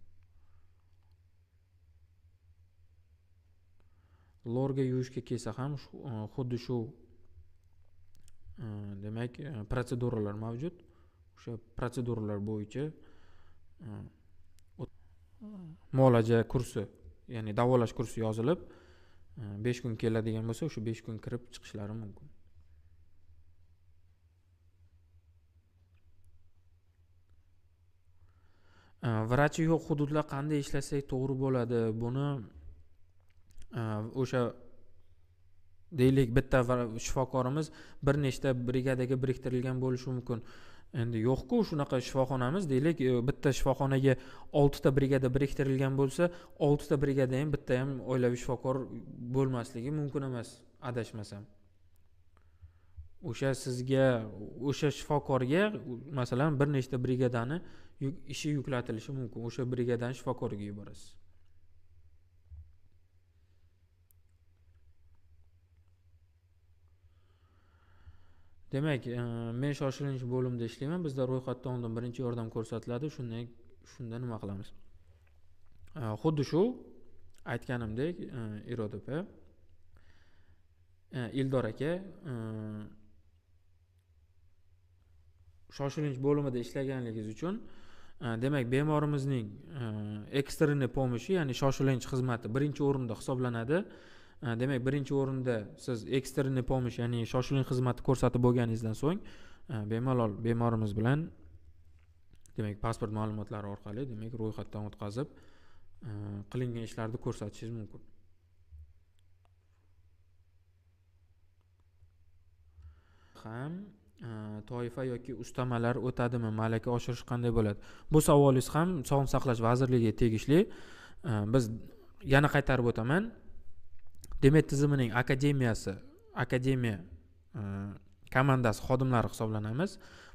Speaker 1: Lorga yuvishga kelsa ham xuddi shu demak protseduralar mavjud. O'sha protseduralar bo'yicha muolaja kursi, ya'ni davolash kursi yozilib 5 kun keladigan bo'lsa, o'sha 5 kun kirib chiqishlari mumkin. Vrachi yo'q hududlar qanday ishlasak to'g'ri bo'ladi? Buni o'sha deylik bitta shifokorimiz bir nechta brigadaga biriktirilgan bo'lishi mumkin. Endi yo'q-ku shunaqa shifoxonamiz, deylik bitta shifoxonaga 6 ta brigada biriktirilgan bo'lsa, 6 ta brigada ham bitta ham oilaviy shifokor bo'lmasligi mumkin emas, adashmasam. O'sha sizga, o'sha shifokorga masalan bir nechta brigadani ishi yuklatilishi mumkin. O'sha brigadani shifokoriga yuborasiz. Demak, men shoshilinch bo'limda ishlayman. Bizda ro'yxatdan oldin birinchi yordam ko'rsatiladi. Shunda nima qilamiz? Xuddi shu aytganimdek, Irod opa, Ildor aka shoshilinch bo'limida ishlaganligingiz uchun demak bemorimizning ekstreniy pomoshi, ya'ni shoshilinch xizmati birinchi o'rinda hisoblanadi. Demak, birinchi o'rinda siz ekstreniy pomosh, ya'ni shoshilinch xizmatni ko'rsatib bo'lganingizdan so'ng bemalol bemorimiz bilan demak pasport ma'lumotlari orqali demak ro'yxatdan o'tkazib qilingan ishlarni ko'rsatishingiz mumkin. Ham toifa yoki ustamalar o'tadimi? Malaka oshirish qanday bo'ladi? Bu savolingiz ham Sog'liqni saqlash vazirligiga tegishli. Biz yana qaytarib o'taman. Demet tizimining akademiya komandasi xodimlari hisoblanamiz.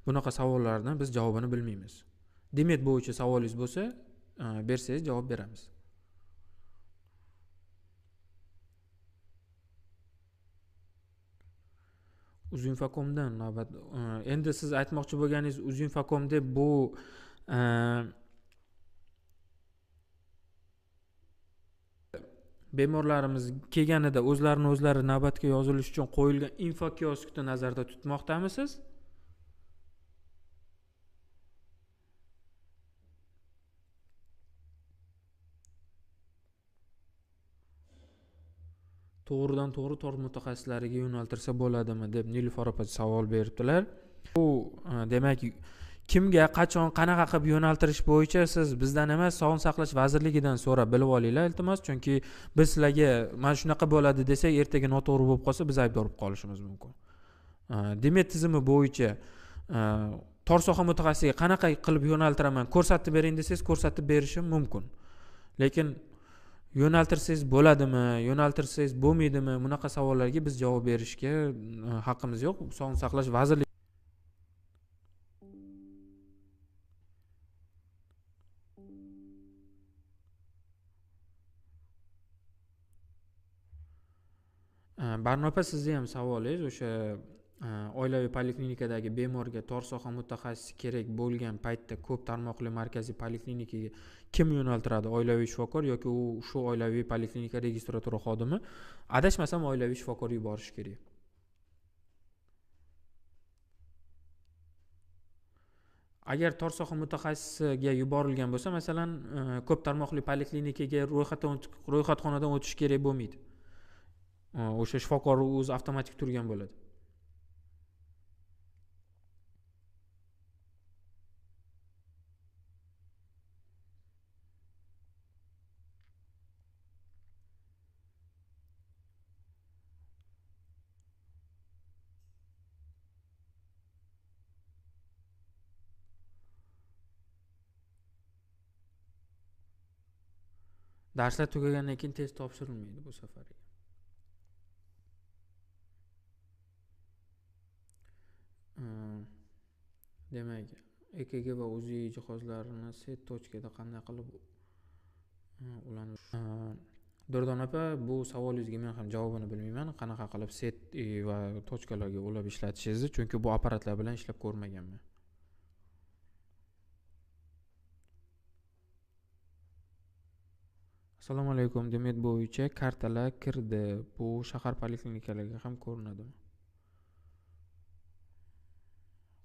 Speaker 1: Bunaqa savollardan biz javobini bilmaymiz. Demet bo'yicha savolingiz bo'lsa, bersangiz javob beramiz. Uzinfocomdan navbat. Endi siz aytmoqchi bo'lganingiz Uzinfocom deb bu e, bemorlarimiz kelganida o'zlarini o'zlari navbatga yozilish uchun qo'yilgan info kioskni nazarda tutmoqdamisiz? To'g'ridan to'g'ri tort mutaxassislariga yo'naltirsa bo'ladimi deb Nilufar opa savol beribdilar. Bu demak kimga qachon qanaqa qilib yo'naltirish bo'yicha siz bizdan emas, Sog'liqni saqlash vazirligidan so'rab bilib olinglar iltimos, chunki biz sizlarga mana shunaqa bo'ladi desak, ertaga noto'g'ri bo'lib qolsa biz aybdor bo'lib qolishimiz mumkin. Demet tizimi bo'yicha tor soha mutaxassisiga qanaqa qilib yo'naltiraman ko'rsatib bering desangiz ko'rsatib berishim mumkin. Lekin yo'naltirsangiz bo'ladimi, yo'naltirsangiz bo'lmaydimi, bunaqa savollarga biz javob berishga haqqimiz yo'q. Sog'liqni saqlash vazirligi Barnopa sizni ham savolingiz o'sha oilaviy poliklinikadagi bemorga tor soha mutaxassisi kerak bo'lgan paytda ko'p tarmoqli markaziy poliklinikaga kim yo'naltiradi? Oilaviy shifokor yoki u shu oilaviy poliklinika registratura xodimi? Adashmasam oilaviy shifokor yuborish kerak. Agar tor soha mutaxassisiga yuborilgan bo'lsa, masalan, ko'p tarmoqli poliklinikaga ro'yxatxonadan o'tish kerak bo'lmaydi. O'sha shifokor o'zi avtomatik turgan bo'ladi. Darslar tugagandan keyin test topshirilmaydi bu safar. Demak, EKG va UZI jihozlarini set tochkada qanday qilib ulanish? Durdon opa, bu savolingizga men ham javobini bilmayman. Qanaqa qilib set va tochkalarga ulab ishlatishingizni, chunki bu apparatlar bilan ishlab ko'rmaganman. Assalomu alaykum. Demet bo'yicha kartalar kirdi. Bu shahar poliklinikalarga ham ko'rinadimi?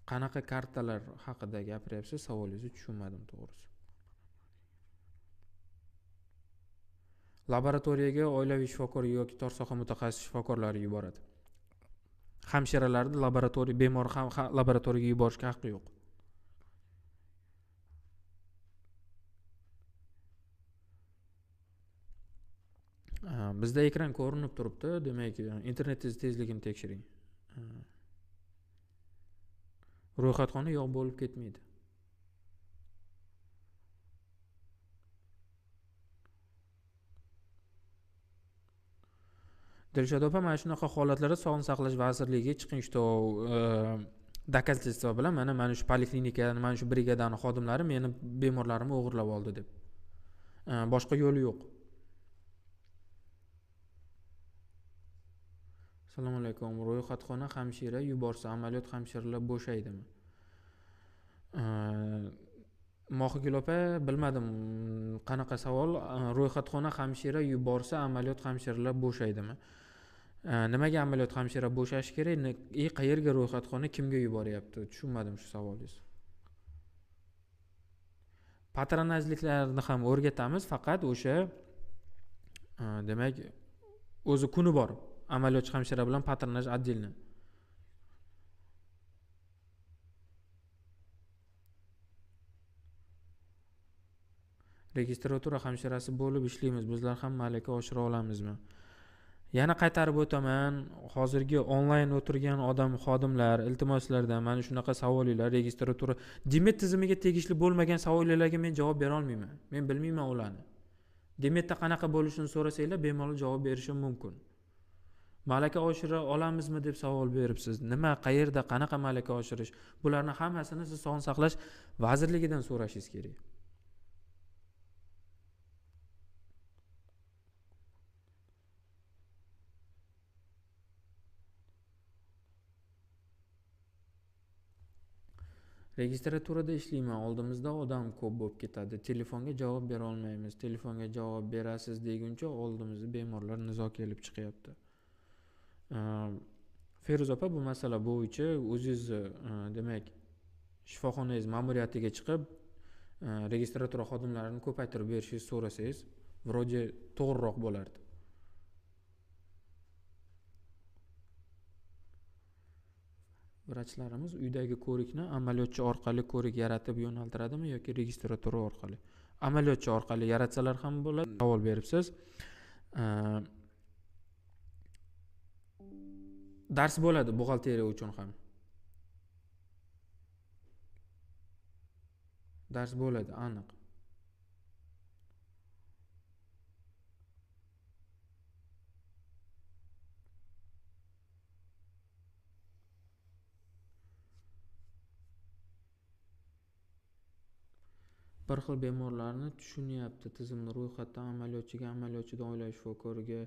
Speaker 1: Qanaqa kartalar haqida gapiryapsiz? Savolingizni tushunmadim to'g'risi. Laboratoriyaga oilaviy shifokor yoki tor soha mutaxassis shifokorlari yuboradi. Hamshiralarni bemor ham laboratoriyaga yuborishga haqqi yo'q. Bizda ekran ko'rinib turibdi. Demak, internetingiz tezligini tekshiring. Ro'yxatxona yo'q bo'lib ketmaydi. Dilshod opa, mana shunaqa holatlarda Sog'liqni saqlash vazirligiga chiqing, что doказательство bilan mana shu poliklinikani, mana shu brigadani xodimlari meni bemorlarimni o'g'irlab oldi deb. Boshqa yo'li yo'q. Assalomu alaykum. Ro'yxatxona hamshira yuborsa amaliyot hamshiralar bo'shaydimi? Mohigul opa, bilmadim qanaqa savol. Ro'yxatxona hamshira yuborsa amaliyot hamshiralar bo'shaydimi? Nimaga amaliyot hamshira bo'shashi kerak? Qayerga ro'yxatxona kimga yuboryapti? Tushunmadim shu savolingizni. Patronajliklarni ham o'rgatamiz, faqat o'sha demak o'zi kuni bor. Amaliyotchi hamshira bilan patronaj отдельно. Registratura hamshirasi bo'lib ishlaymiz. Bizlar ham malaka oshira olamizmi? Yana qaytarib o'taman, hozirgi onlayn o'tirgan xodimlar, iltimoslardan mana shunaqa savollar registratura Demet tizimiga tegishli bo'lmagan savollarga men javob bera olmayman. Men bilmayman ularni. Demetda qanaqa bo'lishini so'rasanglar, bemalol javob berishim mumkin. Malaka oshira olamizmi deb savol beribsiz. Nima, qayerda, qanaqa malaka oshirish? Bularni hammasini siz Sog'liqni saqlash vazirligidan so'rashingiz kerak. Registraturada ishlayman, oldimizda odam ko'p bo'lib ketadi, telefonga javob bera olmaymiz, telefonga javob berasiz deguncha oldimizda bemorlar nizo kelib chiqyapti. Feruz opa, bu masala bo'yicha o'zingizni demak shifoxonangiz ma'muriyatiga chiqib registratura xodimlarini ko'paytirib berishingizni so'rasangiz vроде to'g'riroq bo'lardi. Vrachlarimiz uydagi ko'rikni amaliyotchi orqali ko'rik yaratib yo'naltiradimi yoki registratura orqali? Amaliyotchi orqali yaratsalar ham bo'ladi. Savol beribsiz. Dars bo'ladi buxgalteriya uchun ham. Dars bo'ladi, aniq. Bir xil bemorlarni tushunyapti, tizimni ro'yxatdan amaliyotchiga, amaliyotchidan oila shifokoriga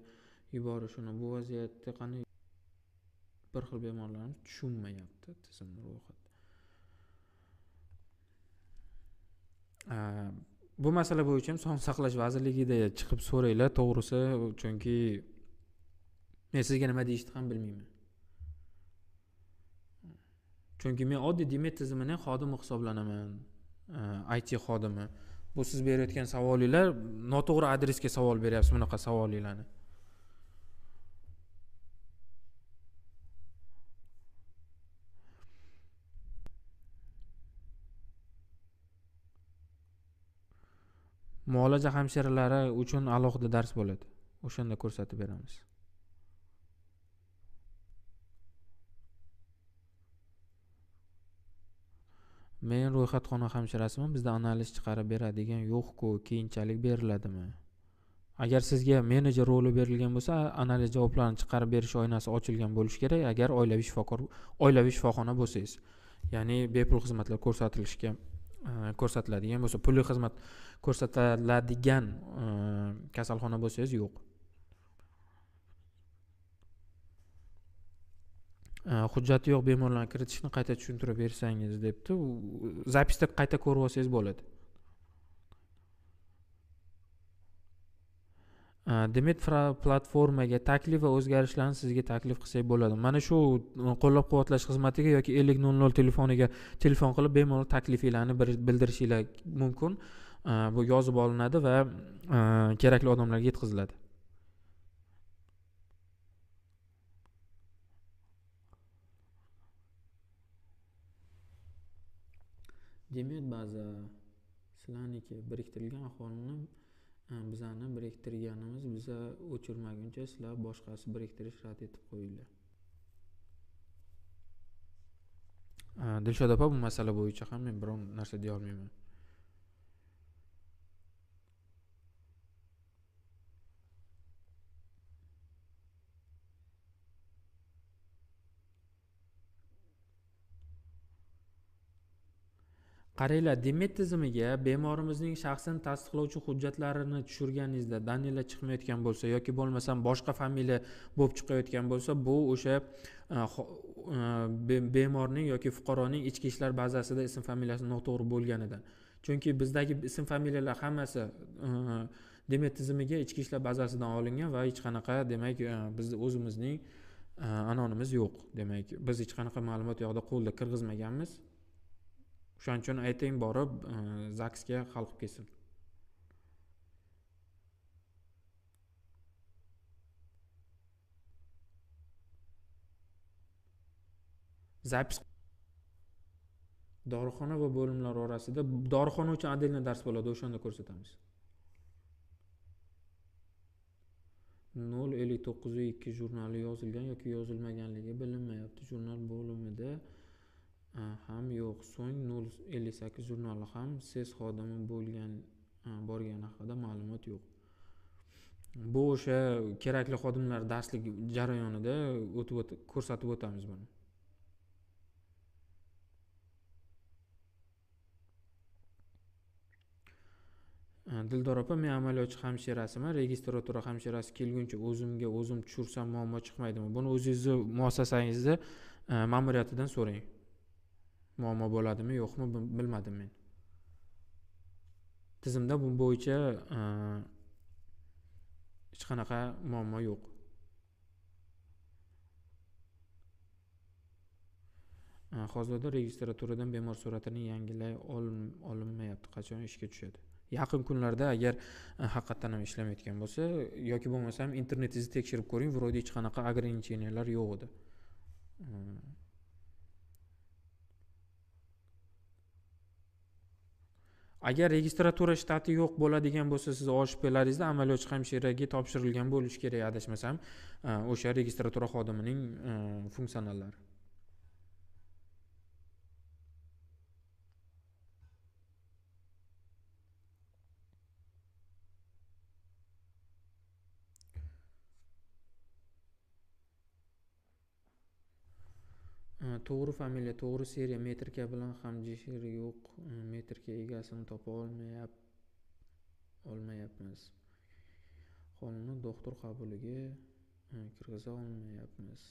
Speaker 1: yuborishini. Bu vaziyatda qanday? Bir xil bemorlarni tushunmayapti tizimni ro'yxatdan. Bu masala bo'yicha ham Sog'liqni saqlash vazirligida chiqib so'ranglar, to'g'risi, chunki men sizga nima deyishni ham bilmayman. Chunki men oddiy demet tizimining xodimi hisoblanaman, IT xodimi. Bu siz berayotgan savolinglar noto'g'ri adresga savol beryapsiz bunaqa savolinglarni. Muolaja hamshiralari uchun alohida dars bo'ladi. O'shanda ko'rsatib beramiz. Men ro'yxatxona hamshirasiman, bizda analiz chiqarib beradigan yo'q-ku, keyinchalik beriladimi? Agar sizga menejer roli berilgan bo'lsa, analiz javoblarini chiqarib berish oynasi ochilgan bo'lishi kerak, agar oilaviy shifoxona bo'lsangiz. Ya'ni bepul xizmatlar ko'rsatiladigan bo'lsa, pulli xizmat ko'rsatiladigan kasalxona bo'lsangiz yo'q. Hujjati yo'q bemorlarni kiritishni qayta tushuntirib bersangiz debdi. Zapisda qayta ko'rib olsangiz bo'ladi. Demet platformaga taklif va o'zgarishlarni sizga taklif qilsak bo'ladi. Mana shu qo'llab-quvvatlash xizmatiga yoki 5000 telefoniga telefon qilib bemalol taklifinglarni bildirishinglar mumkin. Bu yozib olinadi va kerakli odamlarga yetkaziladi. Demet baza sizlarniki biriktirilgan aholini bizani biriktirganimiz biza o'chirmaguncha sizlar boshqasi biriktirish rad etib qo'yinglar. Dilshod opa, bu masala bo'yicha ham men biror narsa deya olmayman. Qaranglar, demet tizimiga bemorimizning shaxsini tasdiqlovchi hujjatlarini tushirganingizda daniylar chiqmayotgan bo'lsa yoki bo'lmasam boshqa familiya bo'lib chiqayotgan bo'lsa, bu o'sha bemorning yoki fuqaroning ichki ishlar bazasida ism familiyasi noto'g'ri bo'lganidan. Chunki bizdagi ism familiyalar hammasi demet tizimiga ichki ishlar bazasidan olingan va hech qanaqa, demak, bizning o'zimizning anonimiz yo'q. Demak, biz hech qanaqa ma'lumot yoqda qo'lda kirgizmaganmiz. Shuning uchun ayting borib ZAKSga hal qilib kelsin. Zapis dorixona va bo'limlar orasida dorixona uchun отдельный dars bo'ladi, o'shanda ko'rsatamiz. 05902 jurnali yozilgan yoki yozilmaganligi bilinmayapti. Jurnal bo'limida ham yo'q. So'ng 058 jurnali ham ses xodimi borgani haqida ma'lumot yo'q. Bu o'sha kerakli xodimlar darslik jarayonida ko'rsatib o'tamiz buni. Dildor opa, men amaliyotchi hamshirasiman, registratura hamshirasi kelguncha o'zim tushursam muammo chiqmaydimi? Buni o'zingizni muassasangizda ma'muriyatidan so'rang. muammo bo'ladimi yo'qmi bilmadim men. Tizimda bu bo'yicha hech qanaqa muammo yo'q. Hozirda registraturadan bemor suratini yangilay olinmayapti. Qachon ishga tushadi? Yaqin kunlarda agar haqiqatan ham ishlamayotgan bo'lsa yoki bo'lmasam internetingizni tekshirib ko'ring, вроде hech qanaqa ограничениялар yo'q edi. Agar registratura shtati yo'q bo'ladigan bo'lsa, siz OSHPlaringizda amaliyotchi hamshiraga topshirilgan bo'lishi kerak, adashmasam, o'sha registratura xodimining funksionallari. To'g'ri familiya, to'g'ri seriya, metrika bilan hamjishir yo'q. Metrika egasini topa olmayapmiz. Qonunni doktor qabuliga kirgiza olmayapmiz.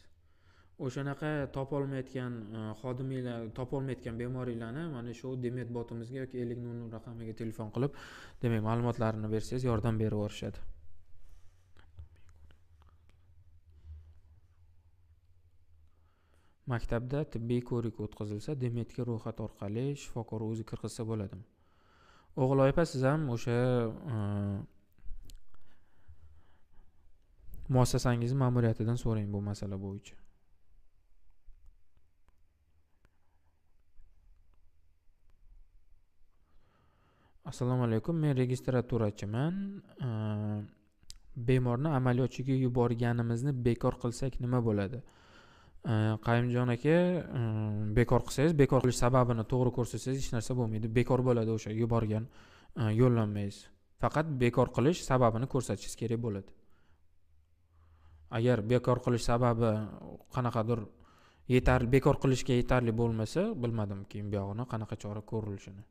Speaker 1: O'shanaqa topolmayotgan xodimlar, topolmayotgan bemorlarni mana shu Demet botimizga yoki 5000 raqamiga telefon qilib, demak, ma'lumotlarini bersangiz yordam berib yuborishadi. Maktabda tibbiy ko'rik o'tkazilsa, Demetga ro'yxat orqali shifokor o'zi kirgizsa bo'ladimi? O'g'il opa, siz ham o'sha muassasangiz ma'muriyatidan so'rang bu masala bo'yicha. Assalomu alaykum, men registraturachiman. Bemorni amaliyotchiga yuborganimizni bekor qilsak nima bo'ladi? Qayimjon aka, bekor qilsangiz, bekor qilish sababini to'g'ri ko'rsatsangiz hech narsa bo'lmaydi. Bekor bo'ladi o'sha yuborgan yo'llanmangiz. Faqat bekor qilish sababini ko'rsatishingiz kerak bo'ladi. Agar bekor qilish sababi qanaqadir bekor qilishga yetarli bo'lmasa, bilmadim keyin bu yog'ini qanaqa chora ko'rilishini.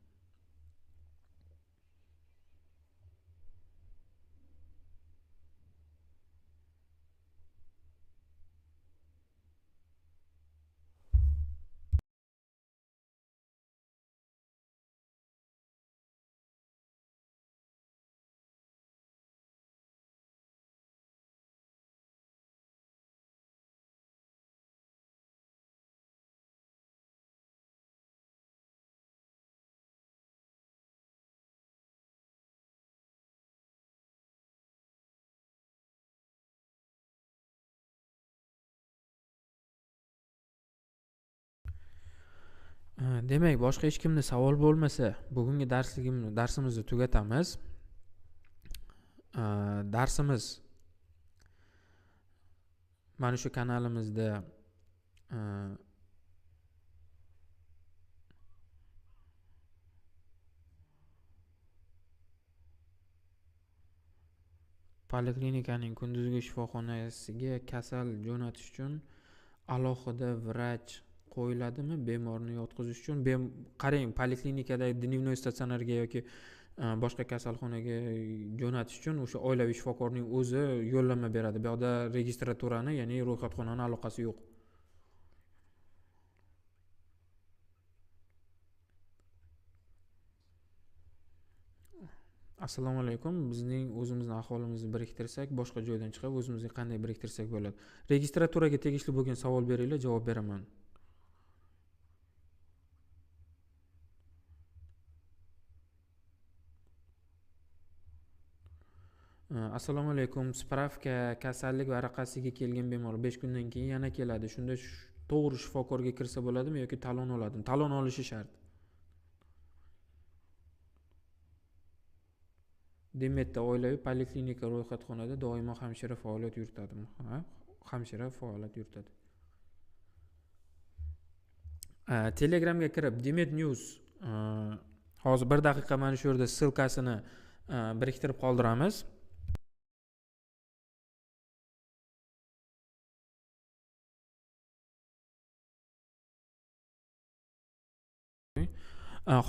Speaker 1: Demak, boshqa hech kimda savol bo'lmasa, bugungi darsimizni tugatamiz. Darsimiz mana shu kanalimizda poliklinikaning kunduzgi shifoxonasiga kasal jo'natish uchun alohida vrach qo'yiladimi? Bemorni yotqizish uchun qarang, poliklinikada dnevnoy statsionarga yoki boshqa kasalxonaga jo'natish uchun o'sha oilaviy shifokorning o'zi yo'llanma beradi. Bu yerda registraturani, ya'ni ro'yxatxonani aloqasi yo'q. Assalomu alaykum. Bizning o'zimizni ahvolimizni biriktirsak, boshqa joydan chiqib o'zimizga qanday biriktirsak bo'ladi? Registraturaga tegishli bo'lgan savol beringlar, javob beraman. Assalomu alaykum. Spravka kasallik varaqasiga kelgan bemor 5 kundan keyin yana keladi. Shunda to'g'ri shifokorga kirsa bo'ladimi yoki talon oladimi? Talon olishi shart. Demetda oilaviy poliklinika ro'yxatxonada doimo hamshira faoliyat yuritadimi? Ha, hamshira faoliyat yuritadi. Telegramga kirib Demet News hozir 1 daqiqa mana shu yerda ssilkasini biriktirib qoldiramiz.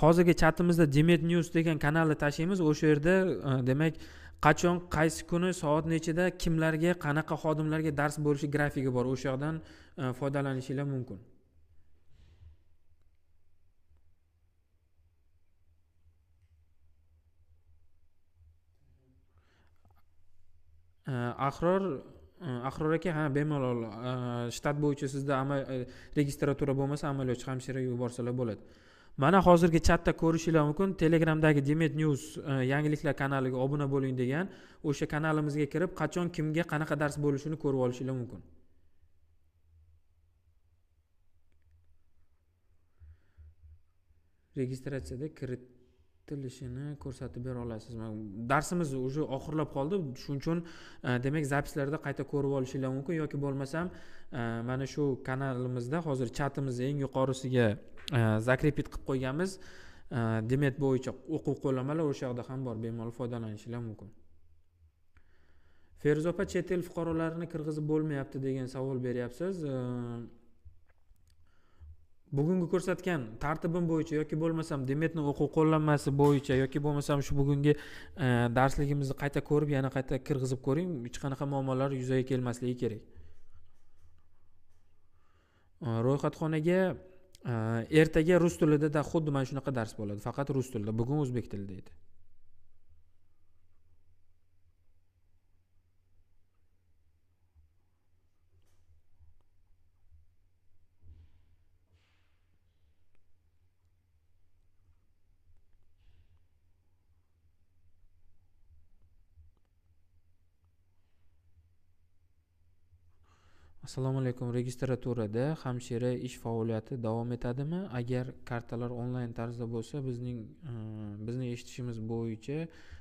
Speaker 1: Hozirgi chatimizda Demet News degan kanalni tashlaymiz. O'sha yerda demak qachon, qaysi kuni, soat nechida kimlarga, qanaqa xodimlarga dars bo'lishi grafigi bor. O'sha yerdan foydalanishingiz mumkin. Ahror Ahror aka, ha, bemalol shtat bo'yicha sizda registratura bo'lmasa amaliyotchi hamshiraga yuborsalar bo'ladi. Mana hozirgi chatda ko'rishinglar mumkin. Telegramdagi Demet News yangiliklar kanaliga obuna bo'ling degan, o'sha kanalimizga kirib, qachon kimga qanaqa dars bo'lishini ko'rib olishinglar mumkin. Registratsiyada kiritilishini ko'rsatib bera olasizmi? Darsimiz уже oxirlab qoldi. Shuning uchun demak zapislarda qayta ko'rib olishinglar mumkin yoki bo'lmasam mana shu kanalimizda hozir chatimizni eng yuqorisiga zakrepit qilib qo'yganmiz. Demet bo'yicha o'quv qo'llamalar o'sha yoqda ham bor, bemalol foydalanishinglar mumkin. Feruza opa, chet el fuqarolarini kirgizib bo'lmayapti degan savol beryapsiz. Bugungi ko'rsatgan tartibim bo'yicha yoki bo'lmasam Demetning o'quv qo'llanmasi bo'yicha yoki bo'lmasam shu bugungi darsligimizni qayta ko'rib, yana qayta kirgizib ko'ring, hech qanaqa muammolar yuzaga kelmasligi kerak. Ro'yxatxonaga ertaga rus tilida xuddi mana shunaqa dars bo'ladi, faqat rus tilida. Bugun o'zbek tilida edi. Assalomu alaykum. Registraturada hamshira ish faoliyati davom etadimi? Agar kartalar onlayn tarzda bo'lsa, bizni eshitishimiz bo'yicha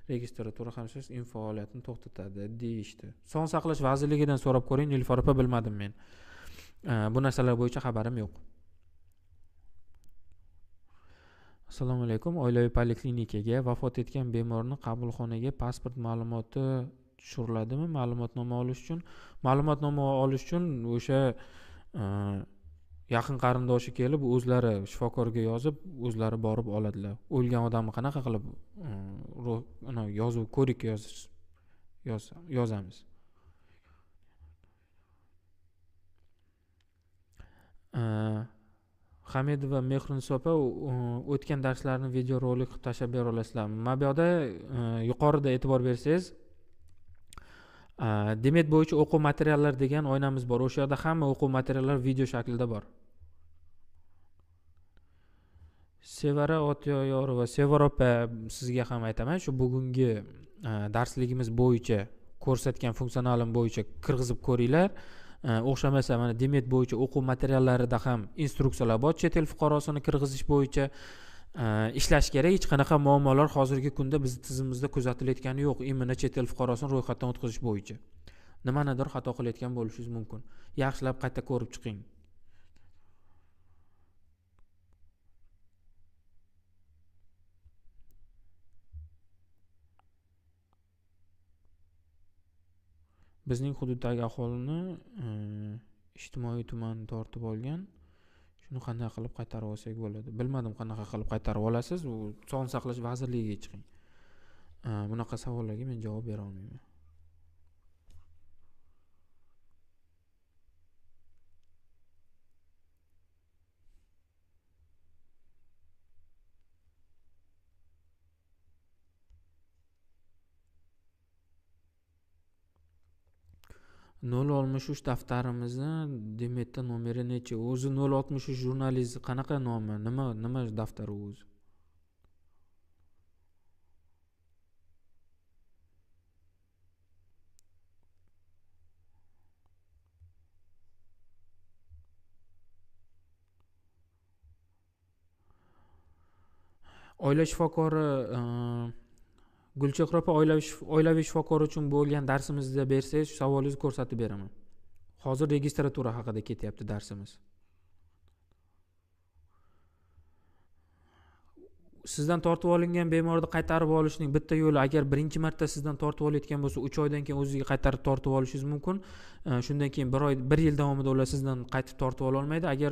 Speaker 1: registratura hamshira faoliyatini to'xtatadi deyishdi. Sog'liqni saqlash vazirligidan so'rab ko'ring, Nilufar opa, bilmadim men. Bu narsalar bo'yicha xabarim yo'q. Assalomu alaykum. Oilaviy poliklinikaga vafot etgan bemorni qabulxonaga pasport ma'lumoti tushiriladimi? Ma'lumotnoma olish uchun o'sha yaqin qarindoshi kelib, o'zlari shifokorga yozib, o'zlari borib oladilar. O'lgan odamni qanaqa qilib yozuv ko'rik yozamiz. Hamidova Mehrunisa opa, o'tgan darslarni videorolik qilib tashlab bera olasizlarmi? Mabodo yuqorida e'tibor bersangiz, Demet bo'yicha o'quv materiallar degan oynamiz bor. O'sha yerda hamma o'quv materiallar video shaklida bor. Sevara Otyoyorova, Sevara opa, sizga ham aytaman, shu bugungi darsligimiz bo'yicha ko'rsatgan funksionalim bo'yicha kirgizib ko'ringlar. O'xshamasa mana Demet bo'yicha o'quv materiallarida ham instruksiyalar bor. Chet el fuqarosini kirgizish bo'yicha ishlash kerak. Hech qanaqa muammolar hozirgi kunda bizning tizimimizda kuzatilayotgani yo'q. Imini chet el fuqarosini ro'yxatdan o'tkazish bo'yicha. Nimanidir xato qilayotgan bo'lishingiz mumkin. Yaxshilab qayta ko'rib chiqing. Bizning hududdagi aholini ijtimoiy tuman tortib olgan. Shuni qanday qilib qaytarib olsak bo'ladi? Bilmadim qanaqa qilib qaytarib olasiz. U Sog'liqni saqlash vazirligiga chiqing. Bunaqa savollarga men javob bera olmayman. Nol 63 daftarimizni Demetda nomeri necha? O'zi 063 jurnalist qanaqa nomi? Nima daftari o'zi? Oila shifokori Gulchehra opa, oilaviy shifokor uchun bo'lgan darsimizda bersangiz, savolingizni ko'rsatib beraman. Hozir registratura haqida ketyapti darsimiz. Sizdan tortib olingan bemorni qaytarib olishning bitta yo'li, agar birinchi marta sizdan tortib olayotgan bo'lsa, 3 oydan keyin o'zingizga qaytarib tortib olishingiz mumkin. Shundan keyin 1 yil davomida ular sizdan qaytib tortib ola olmaydi. Agar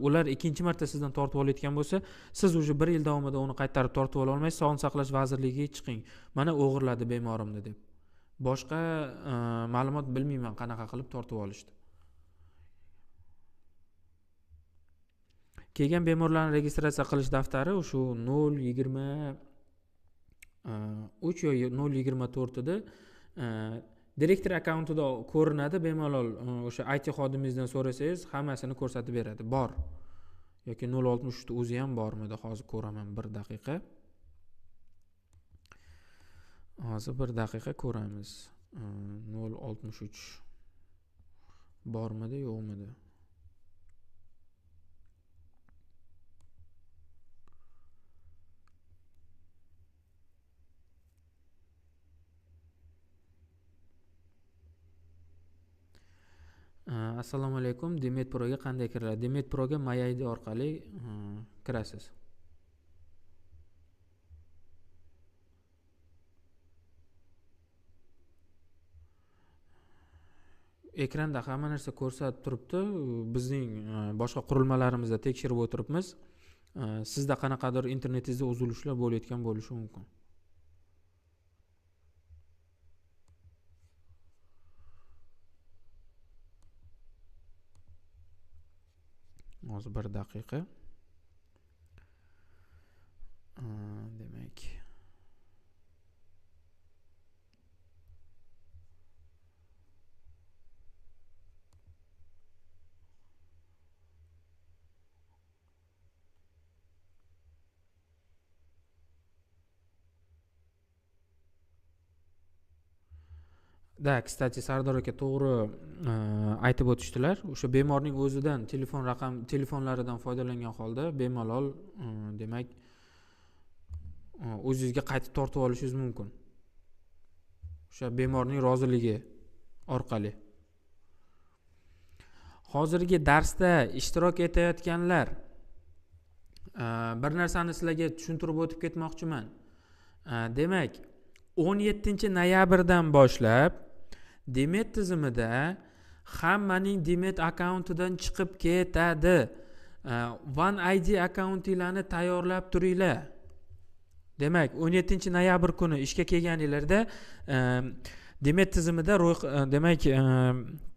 Speaker 1: ular ikkinchi marta sizdan tortib olayotgan bo'lsa, siz 1 yil davomida uni qaytarib tortib ola olmaysiz. Sog'liqni saqlash vazirligiga chiqing. Mana o'g'irladi bemorimni deb. Boshqa ma'lumot bilmayman qanaqa qilib tortib olishdi. Kelgan bemorlarni registratsiya qilish daftari shu 023 yo 024 ida direktor akkauntida ko'rinadi, bemalol o'sha IT xodimingizdan so'rasangiz hammasini ko'rsatib beradi. Bor yoki 063 da o'zi ham bormidi? Hozir ko'raman, 1 daqiqa. Hozir 1 daqiqa ko'ramiz. 063 bormidi, yo'qmidi? Assalomu alaykum. Demet Proga qanday kiriladi? Demet Proga My ID orqali kirasiz. Ekranda hamma narsa ko'rsatib turibdi. Bizning boshqa qurilmalarimizda tekshirib o'tiribmiz. Sizda qanaqadir internetingizda uzilishlar bo'layotgan bo'lishi mumkin. Hozir 1 daqiqa. Demak, kstati Sardor aka to'g'ri aytib o'tishdilar. O'sha bemorning o'zidan telefonlaridan foydalangan holda bemalol demak o'zingizga qaytib tortib olishingiz mumkin. O'sha bemorning roziligi orqali. Hozirgi darsda ishtirok etayotganlar, bir narsani sizlarga tushuntirib o'tib ketmoqchiman. Demak, 17-noyabrdan boshlab Demet tizimida hammaning Demet akkauntidan chiqib ketadi. One ID akkauntinglarni tayyorlab turinglar. Demak, 17-noyabr kuni ishga kelganinglarda Demet tizimida demak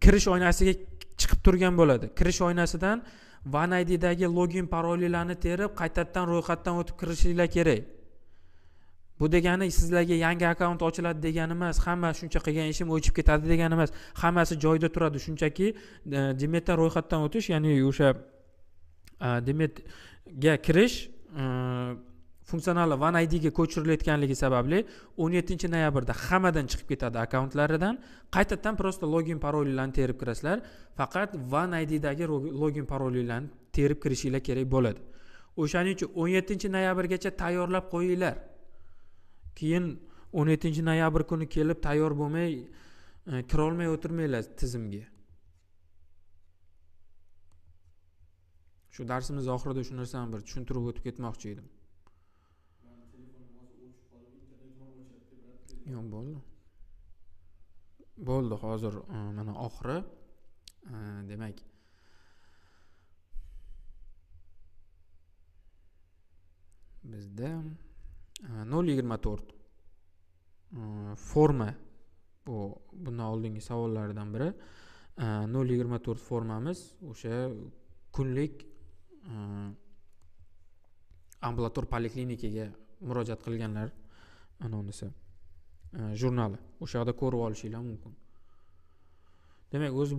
Speaker 1: kirish oynasiga chiqib turgan bo'ladi. Kirish oynasidan One IDdagi login parollarni terib, qaytadan ro'yxatdan o'tib kirishinglar kerak. Bu degani sizlarga yangi akkaunt ochiladi degani emas, hamma shuncha qilgan ishim o'chib ketadi degani emas. Hammasi joyida turadi. Shunchaki Demetdan ro'yxatdan o'tish, ya'ni o'sha Demetga kirish funksionali One ID ga ko'chirilayotganligi sababli 17-noyabrda hammadan chiqib ketadi akkauntlaridan. Qaytadan prosta login parollarni terib kirasizlar. Faqat One IDdagi login parollarni terib kirishinglar kerak bo'ladi. O'shaning uchun 17-noyabrgacha tayyorlab qo'yinglar. Keyin 17-noyabr kuni kelib tayyor bo'lmay, kira olmay o'tirmanglar tizimga. Shu darsimiz oxirida shu narsani bir tushuntirib o'tib ketmoqchi edim. Yo'q, bo'ldi. Bo'ldi, hozir mana oxiri. Demak, bizda 024 forma, bundan oldingi savollardan biri. 024 formamiz o'sha kunlik ambulator poliklinikaga murojaat qilganlar anonisi jurnali. O'sha yerda ko'rib olishinglar mumkin. Demak, o'zi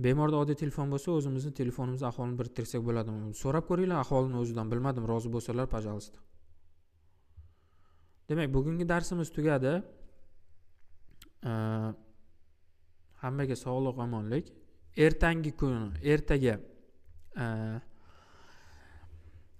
Speaker 1: bemorda oddiy telefon bo'lsa, o'zimizning telefonimizda aholini biriktirsak bo'ladimi? So'rab ko'ringlar aholini o'zidan. Bilmadim, rozi bo'lsalar, пожалуйста. Demak, bugungi darsimiz tugadi. Hammaga sog'lik, omonlik. Ertangi kuni, ertaga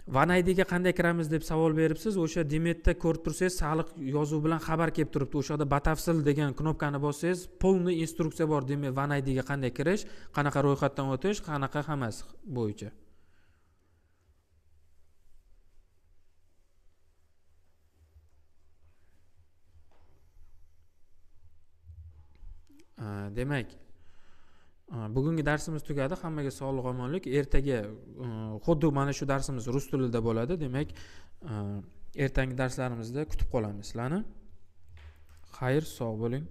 Speaker 1: One ID ga qanday kiramiz deb savol beribsiz. O'sha Demetda ko'rib tursangiz, sog'liq yozuv bilan xabar kelib turibdi. O'sha yerda batafsil degan knopkani bossangiz, polni instruksiya bor. Demak, One ID ga qanday kirish, qanaqa ro'yxatdan o'tish, qanaqa hammasi bo'yicha. Demak, bugungi darsimiz tugadi. Hammaga sog'lik, omonlik. Ertaga xuddi mana shu darsimiz rus tilida bo'ladi. Demak, ertangi darslarimizda kutib qolamiz sizlarni. Xayr, sog' bo'ling.